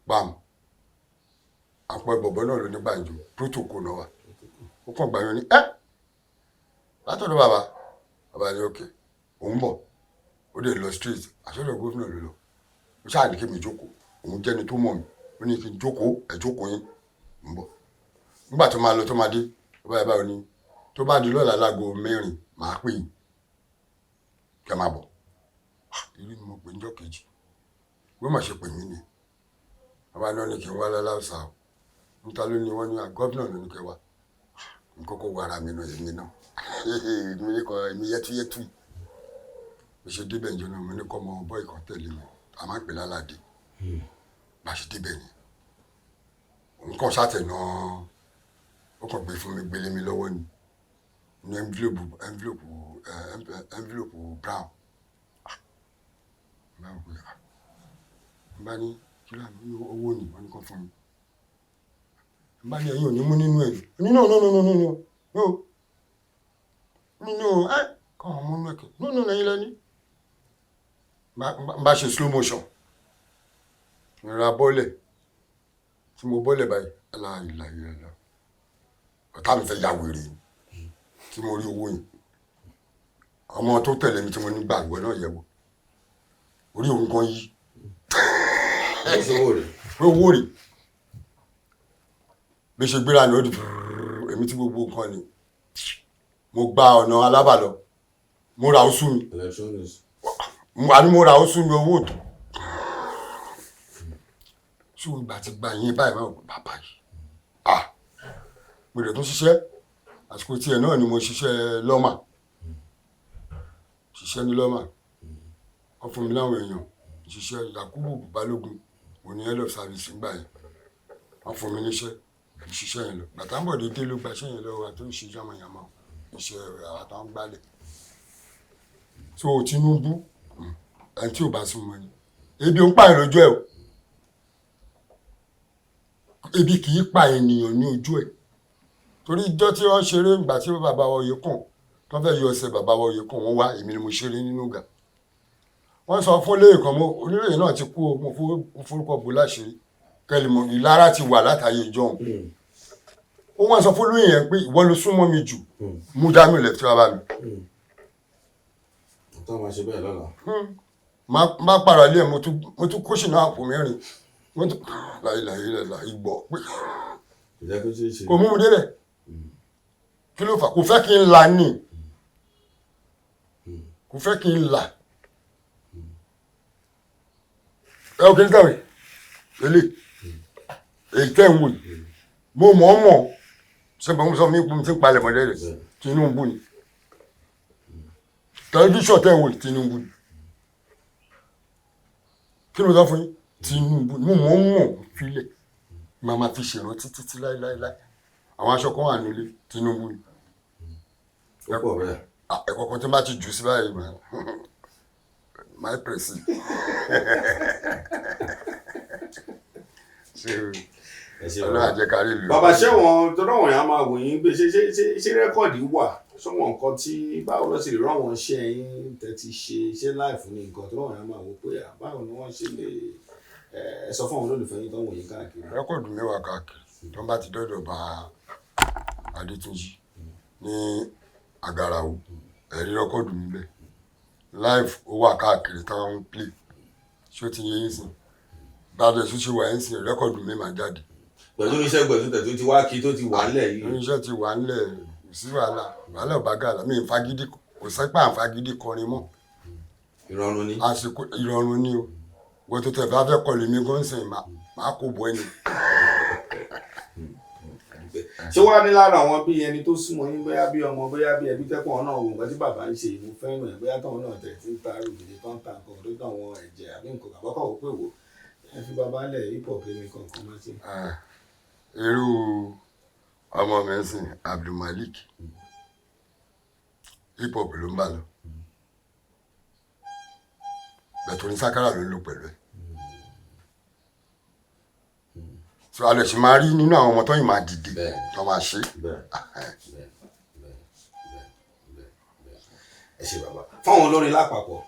S2: bam àpò ẹ̀bọ̀bọ̀ náà ló ní gbàǹjo protocol náà wà ó kàn gbàyàn ní látọ̀dọ̀ bàbá ní òkè òun bọ̀ ó dé lọ street àṣọ́dọ̀ gómìnà ló lọ ó ṣáà ní kí mi jókòó òun jẹ́ni tó mọ̀ mí ó ní kí n jókòó jókòó yín ń bọ̀ nígbà tó máa lọ tó máa dé ó báyìí báyìí ní tó bá di lọ́la láago 4 màá pè yín kí ẹ máa bọ̀ irú ni mo pè ń jọ́ kejì wọ́n mà ṣe pè mí ni bàbá náà ní kí n wá l'Aláùsà o níta ló ní wọ́n ní gọ́vnà ló ní kí wá n kọ́kọ́ wọ ara mi náà èmi náà èmi yẹtúyẹtú mo ṣe débẹ̀ ìjọ náà mo ní kọ́ ọmọ bọ́ ìkan tẹ̀lé mi a máa ń pè lálàdé bá ṣe débẹ̀ ni òun kàn ṣàtẹ̀ náà ó kàn gbé fún mi gbélé mi lọ́wọ́ ni ní envelope brown bá ní kí ló ní owó ni wọ́n ní kàn fún mi bá ní ẹ̀yin ò ní mú nínú ẹ̀ ní no kàn mú nínú ẹ̀kẹ́ no lẹ́yìn lẹ́ni bá ṣe slow motion ìrora bọ́ọ̀lẹ̀ tí mo bọ́lẹ̀ báyìí aláìláìlá ọ̀tá mi fẹ́ ya wèrè tí mo rí owó yìí ọmọ tó tẹ̀lé mi tí mo ní gbàgbọ́ náà yẹ̀wò orí òun kan yí owó rẹ̀ bí ṣe gbéra ní ó di èmi tí gbogbo nǹkan ni mo gba ọ̀nà alábàlọ mo ra oṣù mi àní mo ra oṣù mi owó tó ṣùgbọ́n ìgbà tí gba yín báyìí máa bàbá yìí mo rẹ̀ tún ṣiṣẹ́ àsìkò tiẹ̀ náà ni mo ṣiṣẹ́ lọ́mà ní lọ́mà wọ́n fún mi láwọn èèyàn ṣiṣẹ́ Yakubu Balógun òní head of service gbà yẹn wọ́n fún mi níṣẹ́ ìṣiṣẹ́ yẹn lọ Gbàtàbọ̀dé dé ló gba iṣẹ́ yẹn lọ́wọ́ àti òṣìṣẹ́ yamayama iṣẹ́ àtàwọn gbálẹ̀ so Tinubu ẹni tí ò bá sún mọ́ ni ebi ò ń pààyàn lójú ẹ̀ o ebi kì í pa ènìyàn ní ojú ẹ̀ torí ìjọ tí wọ́n ṣeré ìgbà tí bàbá wa Oyèkán tó fẹ́ yọ ọsẹ bàbá wa Oyèkán wọ́n wá èmi ni mo ṣeré nínú ìgbà wọ́n sọ fún lẹ́yìn kan mọ́ oníròyìn náà ti kú o mo forúkọ bò láṣìírí kẹlẹ̀ mọ̀ ìlara ti wà látàyè ìjọhún ó wọ́n sọ fún lóyìn yẹn pé ìwọ ló súnmọ́ mi jù mú dá mi lẹ́tí wá bá mi.
S1: tó máa ṣe bẹ́ẹ̀ lọ́la.
S2: má pààrọ̀ ilé ẹ̀ mo tún kóṣì náà àpò mẹ́rin mo tún láìláìlá ìgbọ́ pé kò mú mi délẹ̀ kí ló fà kò fẹ́ kí n là ní kò fẹ́ kí n là ẹ ò kí n tẹ̀wé lélẹ̀ èyí tẹ̀ ń wò yìí mo mọ̀ ṣe bọ̀ ń sọ mí kún tí ń palẹ̀ mọ́lẹ́ rẹ̀ Tinubu ni tẹlifíṣọ̀ tẹ̀ ń wò Tinubu ni kí ló sọ fún yín Tinubu mo mọ̀ filẹ̀ máa ma fi ṣèrántí títí láíláíláí àwọn aṣọ kan wà nílé Tinubu ni ẹ̀kọ́ kan tí n bá ti jù sí báyìí my president ọlọ́run àjẹkárí ìlú.
S1: bàbá ṣẹ́wọ̀n tó náà wọ̀nyí á máa wò yín pé ṣé rẹ́kọ̀dì wà sọ́wọ́n nǹkan tí báwo ló sì lè rán wọn ṣe ẹ̀yìn tẹ́tí ṣe láìfún ní nǹkan tó náà wọ̀nyí á máa wò pé báwo ni wọ́n ṣe lè sọ fún àwọn olólùfẹ́ yín tó ń wò yín káàkiri.
S2: rẹ́kọ̀dù mẹ́wàá káàkiri tó ń bá ti dọ́dọ̀ bá Adétúnjì ní Àgàràwò ẹ̀rí rẹ́kọ̀dù níbẹ̀ live ó wà káàkiri táwọn ń play ṣé ó ti yẹ yín sìn bàbá ẹ̀sùn ṣe wà yín sìn rẹ́kọ̀dù mi máa jáde.
S1: pẹ̀lú iṣẹ́ gbẹ̀dútẹ̀ tó ti wá kí tó ti wà ńlẹ̀ yìí.
S2: iṣẹ́ ti wà ńlẹ̀ kò sí wàhálà ò bá gàlà mi ìfagídí kò sẹ́pà àfagídí kọrin mọ́.
S1: ìrọ̀rùn ni.
S2: àsìkò ìrọ̀rùn ni o wọ́n tó tẹ̀ bá fẹ́ kọlu mi gan sìn máa kó bọ́ ẹni.
S1: ṣé wàá ní lára àwọn bí ẹni tó súnmọ́ yín bóyá bí ọmọ bóyá bí ẹbí tẹ́kọ̀ọ́ náà wò nǹkan tí bàbá ń ṣe ìmú fẹ́ràn ẹ̀ bóyá táwọn náà tẹ̀ tí ń ta rògbòdì tó ń ta nǹkan tó tàn wọn ẹ̀jẹ̀ àbí nǹkan àbọ́kọ̀ wò pé wò ẹ fi bàbá lẹ̀ hip hop ní kankan máa ṣe.
S2: irú ọmọ mi sìn Abdulmalik hip hop ló ń bá lọ bẹ̀tọ̀ ní sákárà ló ń lò pẹ̀lú ẹ̀. so a lè ṣe máa rí nínú àwọn ọmọ tó yìí máa dìde tó máa ṣe.
S1: ẹ ṣe bàbá fáwọn olórin lápapọ̀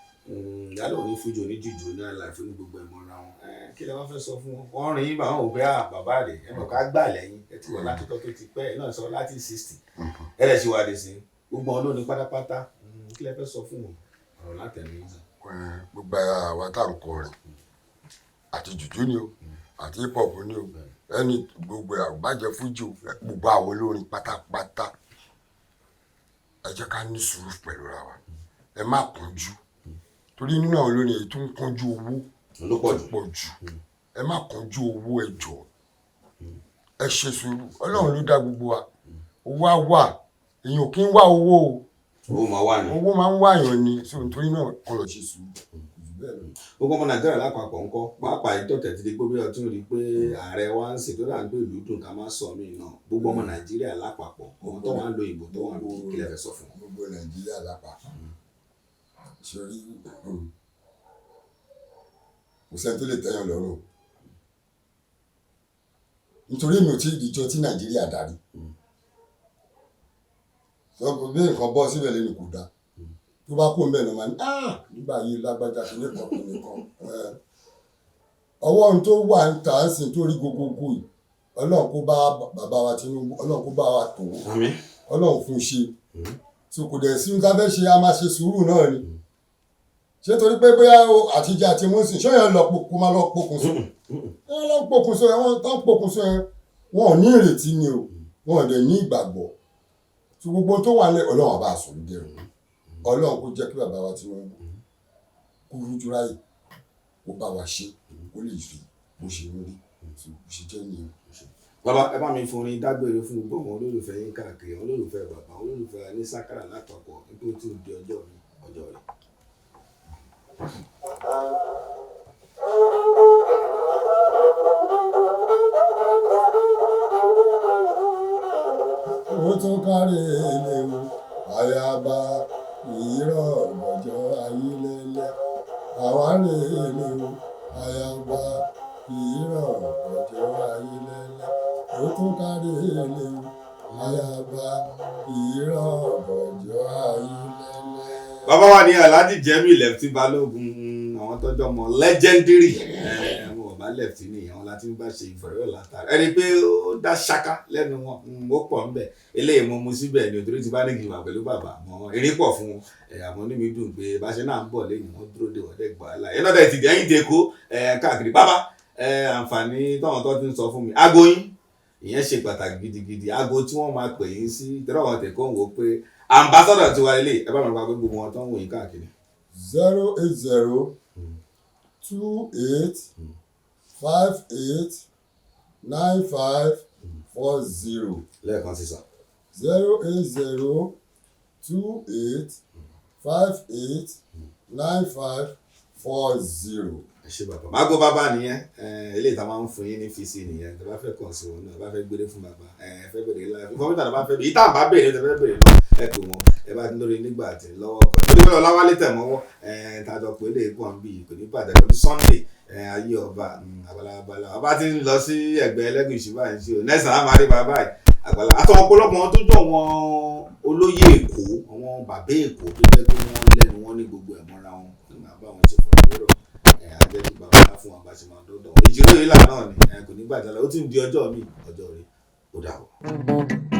S1: yálà òní fújì òní jùjù ní àlàáfíà ní gbogbo ẹ̀mọ́ra wọn kí lè wọ́n fẹ́ sọ fún wọn wọ́n rìn yín bá wọn ò bẹ́ bàbá rẹ̀ ẹ mọ̀ ká gbà lẹ́yìn ẹ ti wọ̀ látọ̀tọ̀ tó ti pẹ́ ẹ náà sọ láti 60 ẹ lè ṣe wádìí sí gbogbo wọn lónìí pátápátá kí lè fẹ́ sọ fún wọn ọ̀rọ̀ látẹ̀mí.
S2: gbogbo àwa tá à ń kọrin àti jùjú ni o àti hip hop ni o ẹni gbogbo àgbàjẹ fújì o gbogbo àwọn olórin pátápátá ẹ jẹ́ ká ní sùúrù pẹ̀lú ra wa ẹ má kánjú torí nínú àwọn olórin èyí tó ń kánjú owó ló pọ̀ jù ẹ má kánjú owó ẹ jọ̀ọ́ ẹ ṣe sùúrù Ọlọ́run ló dá gbogbo wa owó á wà èèyàn kì í wá owó o owó máa ń wáyàn ni nítorí náà kọ́ lọ ṣe sùúrù.
S1: gbogbo ọmọ Nàìjíríà lápapọ̀ ńkọ́ pàápàá ètò tẹ̀tí pé bí ọtún rí pé ààrẹ wa ń ṣètò náà ń gbé ìlú dùn ká má sọ mí náà gbogbo ọmọ Nàìjíríà lápapọ̀ ọmọ tó wà ń lo ìbò tó wà ń lo kí lè fẹ́ sọ fún.
S2: gbogbo Nàìjíríà lápapọ̀ sórí kò sẹ́ni tó lè tẹ́yàn lọ́rùn nítorí mi ò tí ì dijọ́ tí Nàìjíríà darí sọ bí nǹkan bọ́ síbẹ̀ lẹ́nu kò dáa tó bá kó mbẹ́ lọ máa ní nígbà yìí lágbájá kí nìkan ọwọ́ ohun tó wà ń tà á sìn tó rí gbogbogbò yìí
S3: Ọlọ́run kó bá bàbá wa Tinubu, Ọlọ́run kó bá wa tò ó,
S1: àmín.
S3: Ọlọ́run fún un ṣe. So kò dẹ̀ sí nǹkan fẹ́ ṣe, a máa ṣe sùúrù náà ni. Ṣé torí pé bóyá àtijọ́ àti mú sí ṣé yẹn lọ kó máa lọ pokùnso? Ẹ lọ pokùnso ẹ, wọ́n tán pokùnso ẹ, wọn ò ní ìrètí ni o, wọn ò dẹ̀ ní ìgbàgbọ́. So gbogbo tó wà lẹ́ Ọlọ́run àbá àsọ̀rọ̀ dẹ̀rùn. Ọlọ́run kó jẹ́ kí bàbá wa Tinubu kó rújú ráyè, kó bá wa ṣe, kó lè rí bó ṣe ń rí, bó ṣe jẹ́ nìyẹn.
S1: Bàbá ẹ bá mi forin dágbére fún gbogbo àwọn olólùfẹ́ yín káàkiri, àwọn olólùfẹ́ bàbá, àwọn olólùfẹ́ ní sákàrà lápapọ̀ nítorí tí ó di ọjọ́ rẹ̀.
S3: Ó tún kárí eléwu ayaba ìrọ̀ ọ̀gbọ̀jọ́ ayílẹ̀lẹ̀, àwárí eléwu ayaba ìrọ̀ ọ̀gbọ̀jọ́ ayílẹ̀lẹ̀, ó tún kárí eléwu ayaba ìrọ̀ ọ̀gbọ̀jọ́ ayílẹ̀lẹ̀.
S1: Bàbá wa ní Alhaji Jamiu Lefty Balógun, àwọn tọ́jọ́ ọmọ legendary àwọn ọba Lefty nìyẹn, wọn láti ń bá ṣe ìfọ̀rọ̀ látara ẹni pé ó dá ṣáká lẹ́nu wọn ó pọ̀ ńbẹ̀, eléyìí mo mu síbẹ̀ ni òtúrú ti bá ní kí n wà pẹ̀lú bàbá àmọ́ eré pọ̀ fún wọn, àmọ́ ní mi dùn pé bá ṣe náà ń bọ̀ lẹ́yìn wọn dúró dé wọ́dẹ̀ gbà á láyé náà dẹ̀ ti dẹ́yìn dẹ́kọ́ káàkiri. Bàbá àǹfààní tọ́wọ́n tó ti ń sọ fún mi, aago yín ìyẹn ṣe pàtàkì gidigidi, aago tí wọ́n máa pè yín sí tẹ́lẹ̀ wọn tẹ̀ kó ń wò pé ambassador ti wá ilé ẹ bá mi pa pé gbogbo wọn tó ń wò yín káàkiri.
S3: 080 28 58 95 40.
S1: lẹ́ẹ̀kan sí sà.
S3: 080 28 58 95 40.
S1: ẹ ṣe bàbá máa gbọ́ bàbá nìyẹn, eléyìí tá a máa ń fún yín ní fisi nìyẹn, tó bá fẹ́ kàn sí wọn náà, bá fẹ́ gbére fún bàbá, fẹ́ bèrè láàfin kọ́mítà tó bá fẹ́ bèrè ìta bá bèrè tó fẹ́ bèrè náà ẹ pè wọn, ẹ bá ti lórí nígbà tí lọ́wọ́ kan tó dé Ọláwálé tẹ̀mọ́wọ́ tàjọ pé lè pọ̀ bí kò ní bàjẹ́ pẹ̀lú Sunday ayé ọba àgbàlagbàlà ọba ti ń lọ sí ẹgbẹ́ Ẹlẹ́gùṣì báyìí sí o nẹ́sàn á máa rí bàbá yìí àgbàlá àtọwọn ọ̀pọ̀lọpọ̀ wọn tó jọ wọn olóyè Èkó, àwọn bàbá Èkó tó jẹ́ pé wọ́n lẹ́nu wọn ní gbogbo ẹ̀mọ́ra wọn nígbà bá wọn ṣe fọ̀rọ̀ àjẹjù bàbá fún wọn bá ṣe máa dọ́dọ̀ ìjíròrò ìlà náà ni kò ní gbàjálẹ̀ ó ti ń di ọjọ́ mi ọjọ́ rẹ̀ ó dà wọ́.